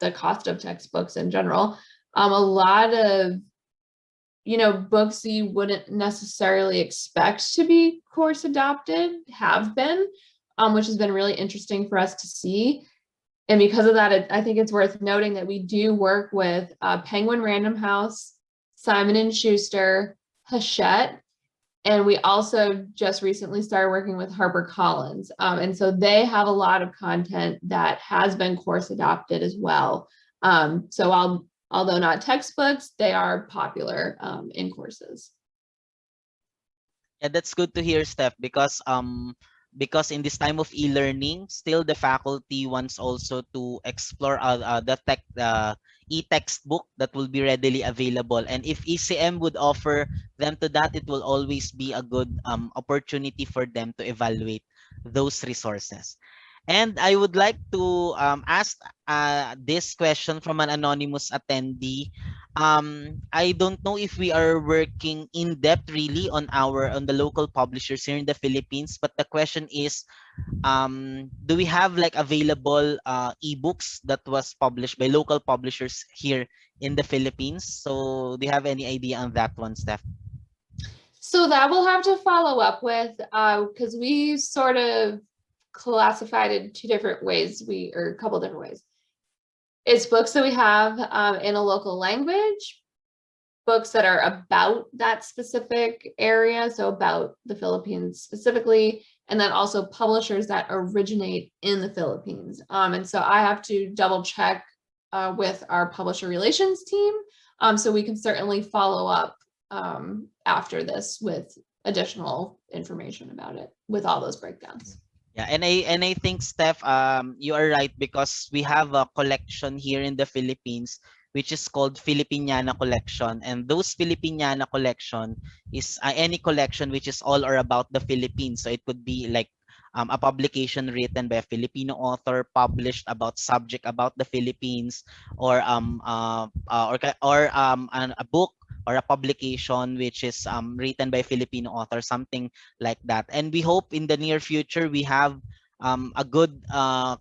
the cost of textbooks in general, a lot of, books that you wouldn't necessarily expect to be course adopted have been, which has been really interesting for us to see. And because of that, I think it's worth noting that we do work with Penguin Random House, Simon & Schuster, Hachette, and we also just recently started working with HarperCollins. And so they have a lot of content that has been course adopted as well. So although not textbooks, they are popular in courses. Yeah, that's good to hear, Steph, because in this time of e-learning, still the faculty wants also to explore the e-textbook that will be readily available. And if ECM would offer them to that, it will always be a good opportunity for them to evaluate those resources. And I would like to ask this question from an anonymous attendee. I don't know if we are working in depth really on the local publishers here in the Philippines, but the question is, do we have like available ebooks that was published by local publishers here in the Philippines? So do you have any idea on that one, Steph? So that we'll have to follow up with, because we sort of classified it two different ways, or a couple different ways. It's books that we have in a local language, books that are about that specific area, so about the Philippines specifically, and then also publishers that originate in the Philippines. And so I have to double check with our publisher relations team, so we can certainly follow up after this with additional information about it, with all those breakdowns. Yeah, and I think, Steph, you are right, because we have a collection here in the Philippines which is called Filipiniana Collection, and those Filipiniana Collection is any collection which is all or about the Philippines. So it could be like a publication written by a Filipino author, published about subject about the Philippines, or a book or a publication which is written by a Filipino author, something like that. And we hope in the near future we have a good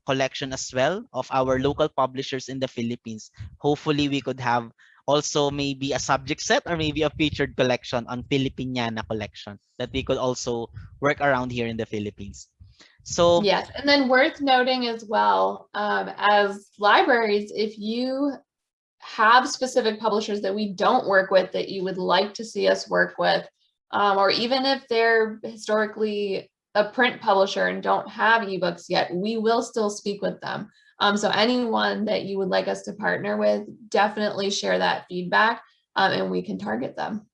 collection as well of our local publishers in the Philippines. Hopefully we could have also maybe a subject set or maybe a featured collection on Filipiniana Collection that we could also work around here in the Philippines. So yes, and then worth noting as well, as libraries, if you have specific publishers that we don't work with that you would like to see us work with, or even if they're historically a print publisher and don't have eBooks yet, we will still speak with them. So anyone that you would like us to partner with, definitely share that feedback, and we can target them.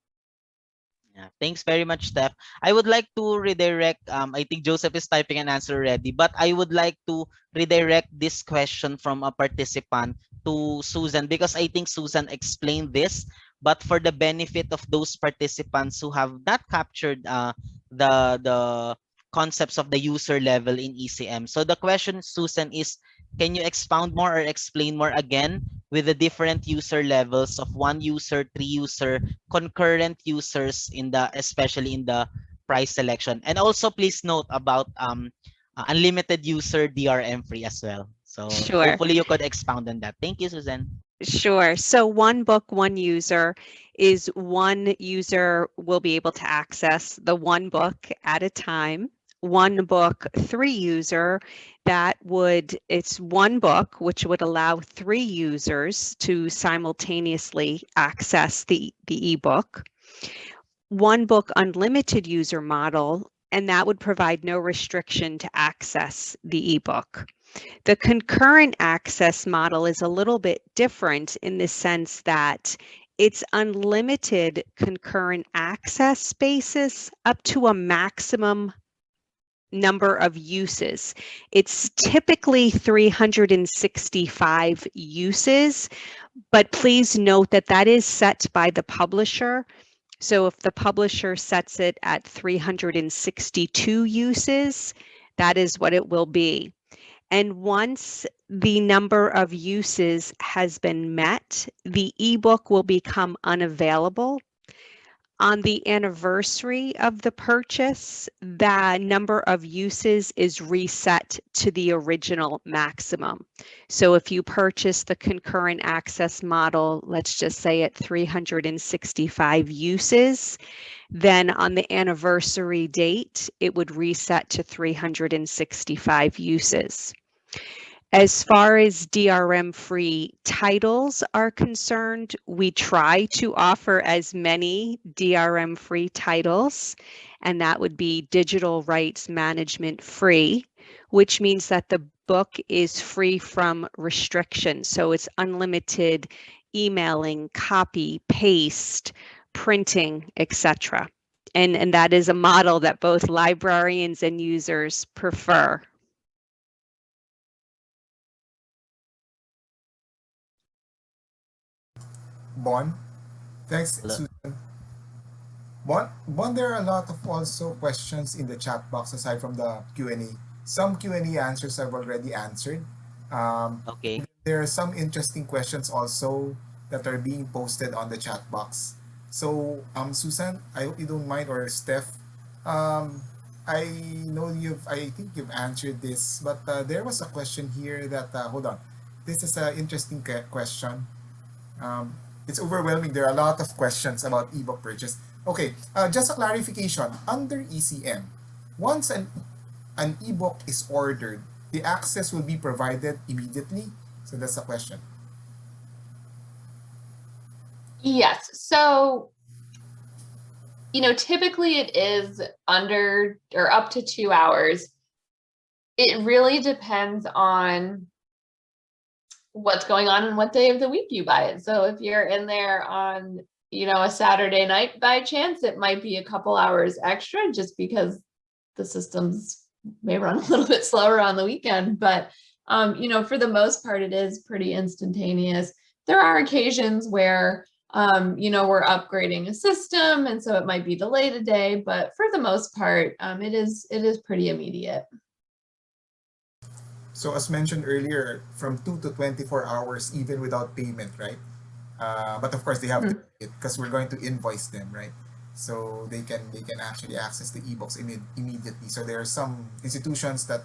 Yeah, thanks very much, Steph. I would like to redirect, I think Joseph is typing an answer already, but I would like to redirect this question from a participant to Susan, because I think Susan explained this, but for the benefit of those participants who have not captured the concepts of the user level in ECM. So the question, Susan, is can you expound more or explain more again with the different user levels of one user, three user, concurrent users in the, especially in the price selection? And also please note about unlimited user DRM free as well. So Sure. hopefully you could expound on that. Thank you, Susan. Sure. So one book, one user is one user will be able to access the one book at a time. One book, three user, it's one book, which would allow three users to simultaneously access the ebook. One book, unlimited user model, and that would provide no restriction to access the ebook. The concurrent access model is a little bit different in the sense that it's unlimited concurrent access spaces up to a maximum number of uses. It's typically 365 uses, but please note that that is set by the publisher. So if the publisher sets it at 362 uses, that is what it will be. And once the number of uses has been met, the ebook will become unavailable. On the anniversary of the purchase, the number of uses is reset to the original maximum. So if you purchase the concurrent access model, let's just say at 365 uses, then on the anniversary date, it would reset to 365 uses. As far as DRM-free titles are concerned, we try to offer as many DRM-free titles, and that would be digital rights management free, which means that the book is free from restrictions. So it's unlimited emailing, copy, paste, printing, etc. And that is a model that both librarians and users prefer. Bon, thanks, Hello. Susan. Bon, there are a lot of also questions in the chat box aside from the Q&A. Some Q&A answers I've already answered. Okay. There are some interesting questions also that are being posted on the chat box. So, Susan, I hope you don't mind, or Steph. I know I think you've answered this, but there was a question here that, hold on. This is an interesting question. It's overwhelming. There are a lot of questions about ebook purchase. Okay, just a clarification. Under ECM, once an ebook is ordered, the access will be provided immediately. So that's the question. Yes. So, typically it is under or up to 2 hours. It really depends on what's going on and what day of the week you buy it. So if you're in there on, a Saturday night by chance, it might be a couple hours extra just because the systems may run a little bit slower on the weekend. But, for the most part, it is pretty instantaneous. There are occasions where, we're upgrading a system, and so it might be delayed a day, but for the most part, it is pretty immediate. So as mentioned earlier, from 2 to 24 hours, even without payment, right? But of course, they have to pay it because we're going to invoice them, right? So they can actually access the ebooks immediately. So there are some institutions that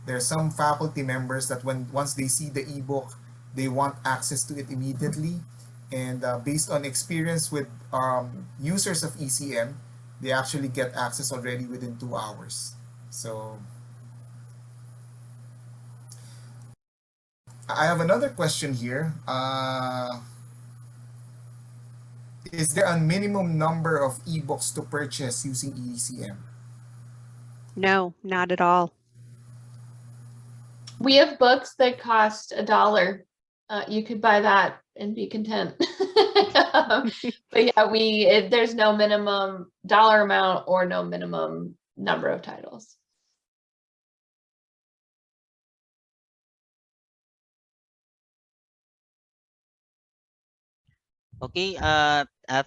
there are some faculty members that once they see the ebook, they want access to it immediately. And based on experience with users of ECM, they actually get access already within 2 hours. So I have another question here. Is there a minimum number of ebooks to purchase using ECM? No, not at all. We have books that cost $1. You could buy that and be content. But yeah, there's no minimum dollar amount or no minimum number of titles. Okay,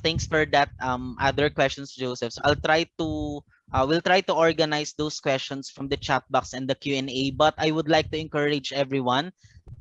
thanks for that other questions, Joseph. So we'll try to organize those questions from the chat box and the Q&A, but I would like to encourage everyone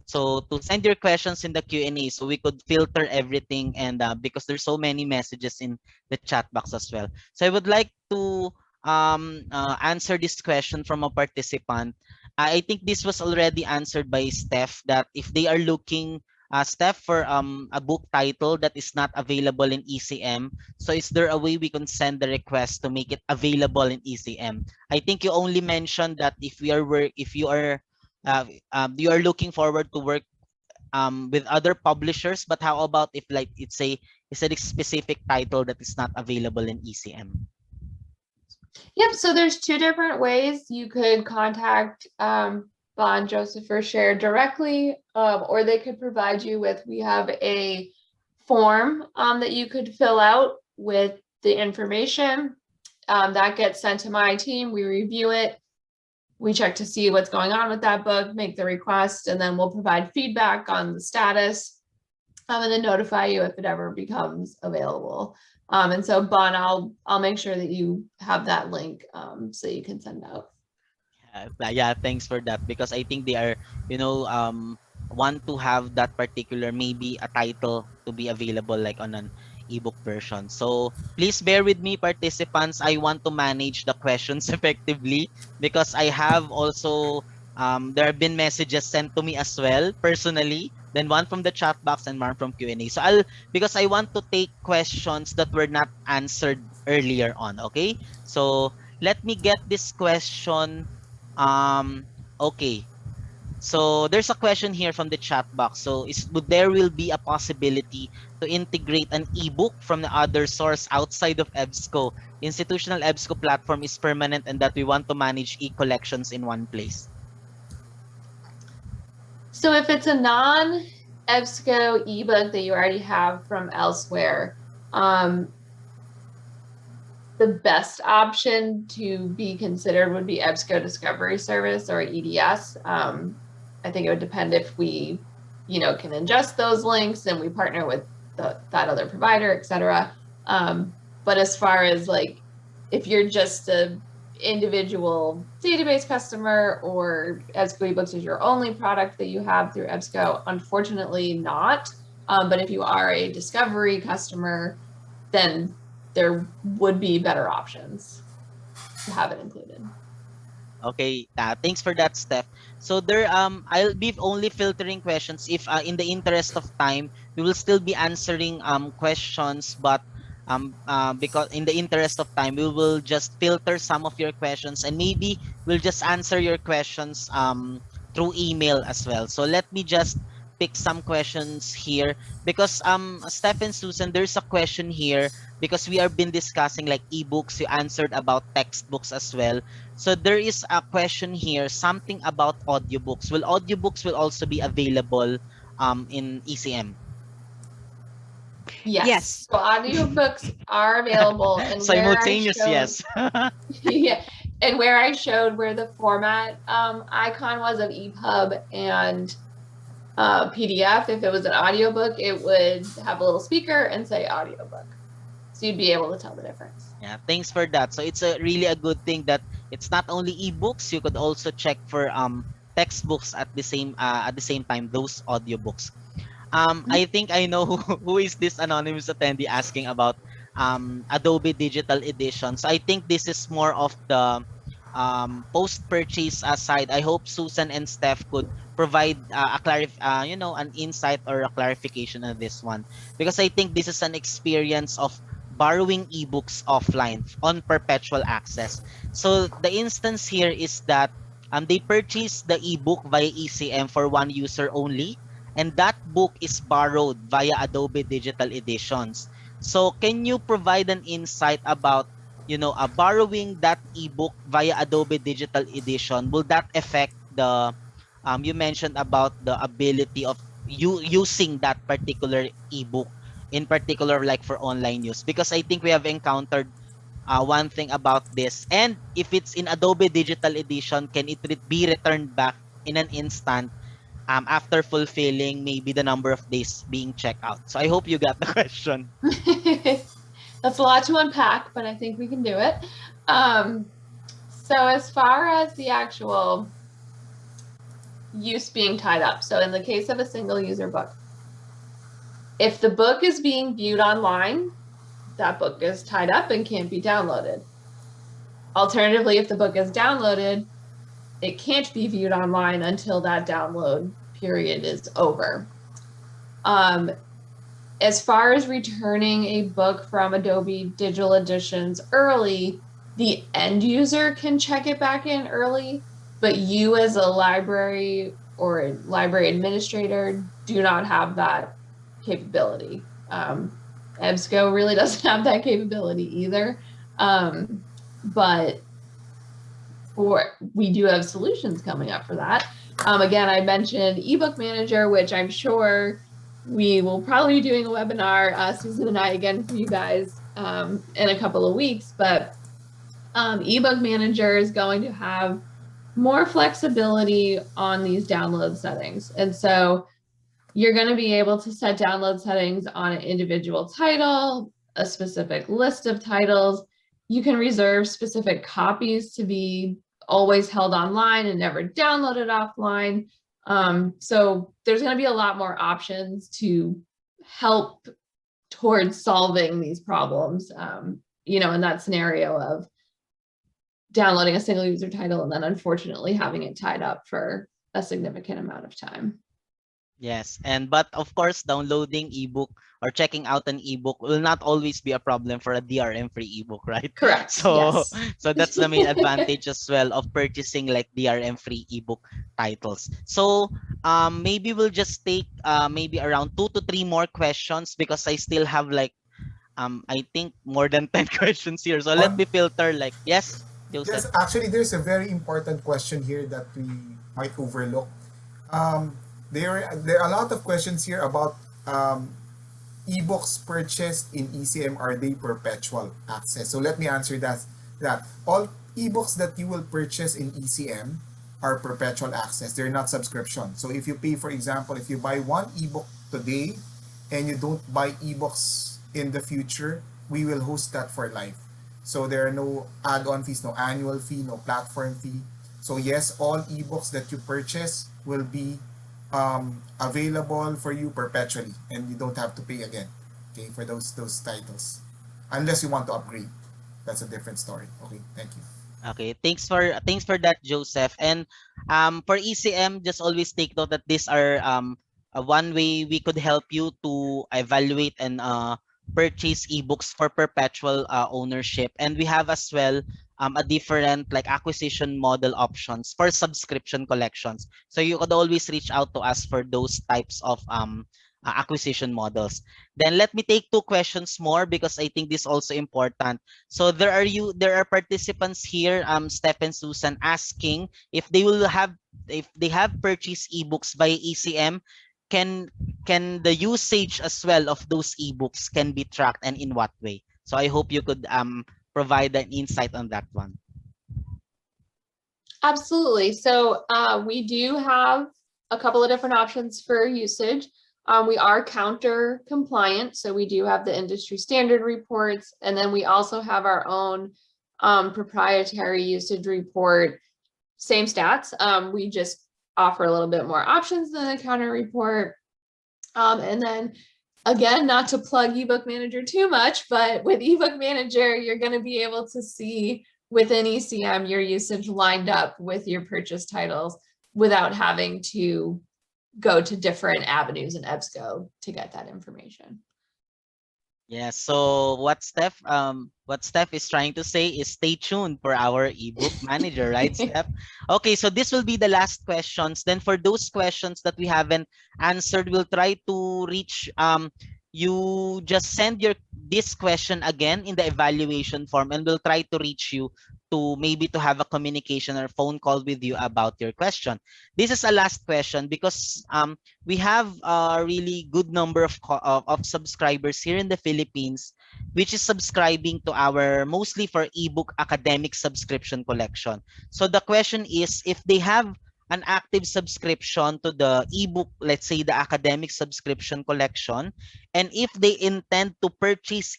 so to send your questions in the Q&A so we could filter everything, and because there's so many messages in the chat box as well. So I would like to answer this question from a participant. I think this was already answered by Steph, that if they are looking, Steph, for a book title that is not available in ECM, so is there a way we can send the request to make it available in ECM? I think you only mentioned that if you are looking forward to work with other publishers, but how about if like it's a specific title that is not available in ECM? Yep, so there's two different ways you could contact Bon, Joseph, or Cher directly, or they could provide you with, we have a form that you could fill out with the information that gets sent to my team. We review it. We check to see what's going on with that book, make the request, and then we'll provide feedback on the status and then notify you if it ever becomes available. And so, Bon, I'll make sure that you have that link so you can send out. Yeah, thanks for that, because I think they are, want to have that particular, maybe a title to be available like on an ebook version. So please bear with me, participants. I want to manage the questions effectively, because I have also there have been messages sent to me as well personally, then one from the chat box and one from Q&A. So because I want to take questions that were not answered earlier on. Okay, so let me get this question. Okay. So there's a question here from the chat box. So there will be a possibility to integrate an ebook from the other source outside of EBSCO? Institutional EBSCO platform is permanent and that we want to manage e-collections in one place. So if it's a non-EBSCO ebook that you already have from elsewhere, the best option to be considered would be EBSCO Discovery Service, or EDS. I think it would depend if we, can ingest those links and we partner with that other provider, etc. But as far as like, if you're just a individual database customer, or EBSCO eBooks is your only product that you have through EBSCO, unfortunately not. But if you are a discovery customer, then there would be better options to have it included. Okay, thanks for that, Steph. So I'll be only filtering questions if, in the interest of time, we will still be answering questions, but because in the interest of time, we will just filter some of your questions, and maybe we'll just answer your questions through email as well. So let me just pick some questions here, because Steph and Susan, there's a question here, because we have been discussing like ebooks. You answered about textbooks as well. So there is a question here, something about audiobooks. Will audiobooks will also be available in ECM? Yes. So audiobooks are available, and simultaneous, yes. Yeah, and where I showed where the format icon was of EPUB and PDF, if it was an audiobook, it would have a little speaker and say audiobook. So you'd be able to tell the difference. Yeah, thanks for that. So it's really a good thing that it's not only ebooks, you could also check for textbooks at the same time, those audiobooks. I think I know who is this anonymous attendee asking about Adobe Digital Edition. So I think this is more of the post-purchase side. I hope Susan and Steph could provide an insight or a clarification on this one, because I think this is an experience of borrowing ebooks offline on perpetual access. So the instance here is that they purchase the ebook via ECM for one user only, and that book is borrowed via Adobe Digital Editions. So can you provide an insight about borrowing that ebook via Adobe Digital Edition, will that affect the you mentioned about the ability of you using that particular ebook in particular, like for online use? Because I think we have encountered one thing about this, and if it's in Adobe Digital Edition, can it be returned back in an instant after fulfilling maybe the number of days being checked out? So I hope you got the question. That's a lot to unpack, but I think we can do it. So as far as the actual use being tied up, so in the case of a single user book, if the book is being viewed online, that book is tied up and can't be downloaded. Alternatively, if the book is downloaded, it can't be viewed online until that download period is over. As far as returning a book from Adobe Digital Editions early, the end user can check it back in early, but you as a library or a library administrator do not have that capability. EBSCO really doesn't have that capability either. But we do have solutions coming up for that. Again, I mentioned eBook Manager, which I'm sure we will probably be doing a webinar, Susan and I, again for you guys in a couple of weeks. But eBook Manager is going to have more flexibility on these download settings. And so you're going to be able to set download settings on an individual title, a specific list of titles. You can reserve specific copies to be always held online and never downloaded offline. So there's going to be a lot more options to help towards solving these problems, in that scenario of downloading a single user title and then unfortunately having it tied up for a significant amount of time. Yes, but of course, downloading ebook or checking out an ebook will not always be a problem for a DRM-free ebook, right? Correct. So, yes. so that's the main advantage as well of purchasing like DRM-free ebook titles. So, maybe we'll just take maybe around 2 to 3 more questions, because I still have like I think more than 10 questions here. So let me filter. Like, yes, Joseph. Yes, actually, there's a very important question here that we might overlook. There are a lot of questions here about ebooks purchased in ECM. Are they perpetual access? So let me answer that all ebooks that you will purchase in ECM are perpetual access. They're not subscription. So if you pay, for example, if you buy one ebook today and you don't buy ebooks in the future, we will host that for life. So there are no add-on fees, no annual fee, no platform fee. So yes, all ebooks that you purchase will be available for you perpetually, and you don't have to pay again, okay, for those titles, unless you want to upgrade. That's a different story. Okay, thank you. Okay, thanks for that, Joseph. And for ECM, just always take note that these are one way we could help you to evaluate and purchase ebooks for perpetual ownership. And we have as well a different like acquisition model options for subscription collections. So you could always reach out to us for those types of acquisition models. Then let me take 2 questions more, because I think this is also important. So there are participants here, Steph and Susan, asking if they have purchased ebooks by ECM, can the usage as well of those ebooks can be tracked, and in what way? So I hope you could provide an insight on that one. Absolutely. So we do have a couple of different options for usage. We are counter compliant, so we do have the industry standard reports, and then we also have our own proprietary usage report, same stats. We just offer a little bit more options than the counter report. And then again, not to plug eBook Manager too much, but with eBook Manager, you're going to be able to see within ECM your usage lined up with your purchase titles without having to go to different avenues in EBSCO to get that information. Yeah, so what Steph is trying to say is stay tuned for our ebook manager, right, Steph? Okay, so this will be the last questions. Then for those questions that we haven't answered, we'll try to reach you just send this question again in the evaluation form, and we'll try to reach you to maybe to have a communication or phone call with you about your question. This is a last question because we have a really good number of subscribers here in the Philippines, which is subscribing to our mostly for ebook academic subscription collection. So the question is, if they have an active subscription to the ebook, let's say the academic subscription collection, and if they intend to purchase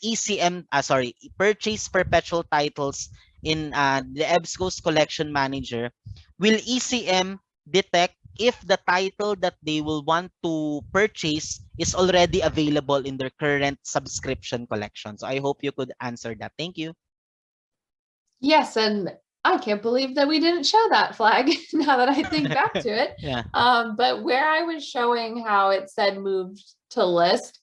purchase perpetual titles in the EBSCOhost Collection Manager, will ECM detect if the title that they will want to purchase is already available in their current subscription collection? So I hope you could answer that. Thank you. Yes, and I can't believe that we didn't show that flag now that I think back to it. Yeah. But where I was showing how it said moved to list,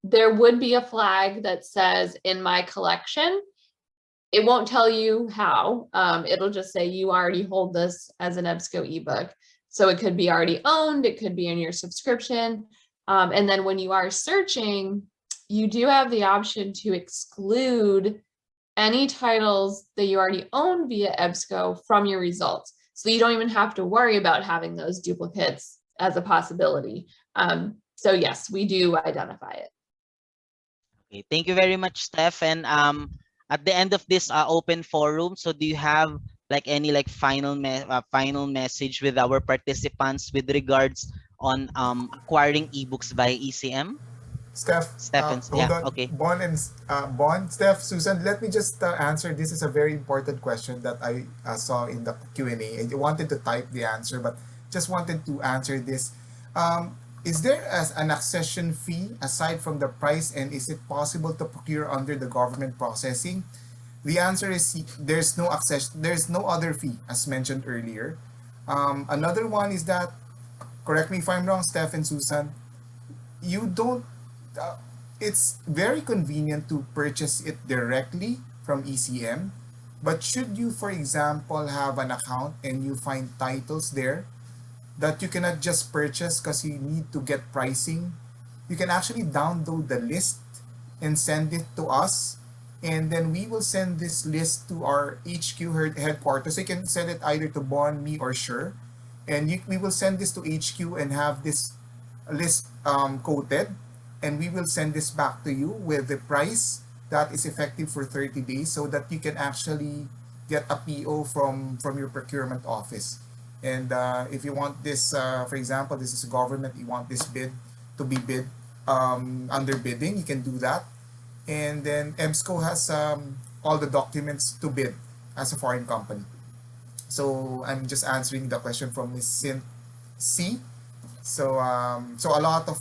there would be a flag that says in my collection. It won't tell you how. It'll just say you already hold this as an EBSCO ebook. So it could be already owned, it could be in your subscription. And then when you are searching, you do have the option to exclude any titles that you already own via EBSCO from your results. So you don't even have to worry about having those duplicates as a possibility. So yes, we do identify it. Okay, thank you very much, Steph. And at the end of this open forum, so do you have like any like final message with our participants with regards on acquiring ebooks by ECM? Steph, hold Yeah, on. okay. Steph, Susan, let me just answer. This is a very important question that I saw in the Q&A. I wanted to type the answer, but just wanted to answer this. Is there an accession fee aside from the price, and is it possible to procure under the government processing? The answer is there's no accession, there's no other fee as mentioned earlier. Another one is that, correct me if I'm wrong, Steph and Susan, you don't it's very convenient to purchase it directly from ECM, but should you, for example, have an account and you find titles there that you cannot just purchase because you need to get pricing, you can actually download the list and send it to us, and then we will send this list to our HQ headquarters. So you can send it either to Bon, me, or Sure, and we will send this to HQ and have this list coded, and we will send this back to you with the price that is effective for 30 days so that you can actually get a PO from your procurement office. And if you want this, for example, this is a government, you want this bid to be bid under bidding, you can do that. And then EBSCO has all the documents to bid as a foreign company. So I'm just answering the question from Ms. Cint C. So so a lot of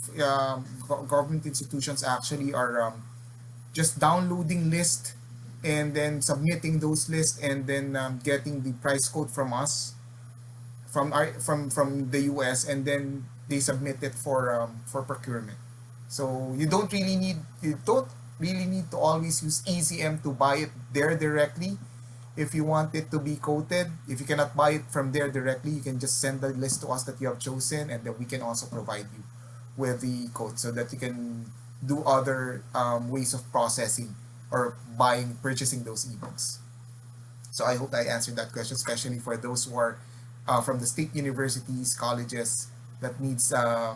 government institutions actually are just downloading list and then submitting those lists, and then getting the price code from us, from the US, and then they submit it for procurement. So you don't really need to always use ECM to buy it there directly. If you want it to be quoted, if you cannot buy it from there directly, you can just send the list to us that you have chosen, and then we can also provide you with the code so that you can do other ways of processing or purchasing those ebooks. So I hope I answered that question, especially for those who are from the state universities, colleges, that needs that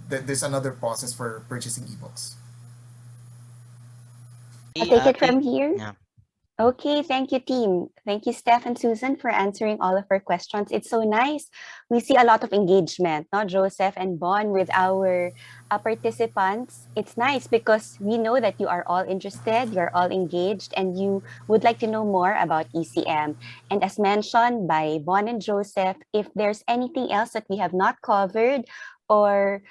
there's another process for purchasing ebooks. I'll take it from Thank- here. yeah. Okay, thank you, team. Thank you, Steph and Susan, for answering all of our questions. It's so nice. We see a lot of engagement, no, Joseph and Bon, with our participants. It's nice because we know that you are all interested, you're all engaged, and you would like to know more about ECM. And as mentioned by Bon and Joseph, if there's anything else that we have not covered, or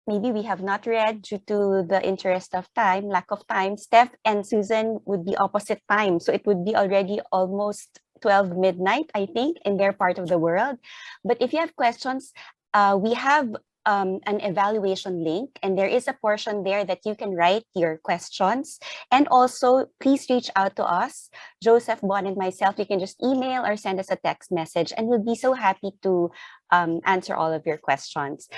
maybe we have not read due to the interest of time, lack of time, Steph and Susan would be opposite time. So it would be already almost 12 midnight, I think, in their part of the world. But if you have questions, we have an evaluation link, and there is a portion there that you can write your questions. And also, please reach out to us, Joseph, Bon, and myself. You can just email or send us a text message, and we'll be so happy to answer all of your questions.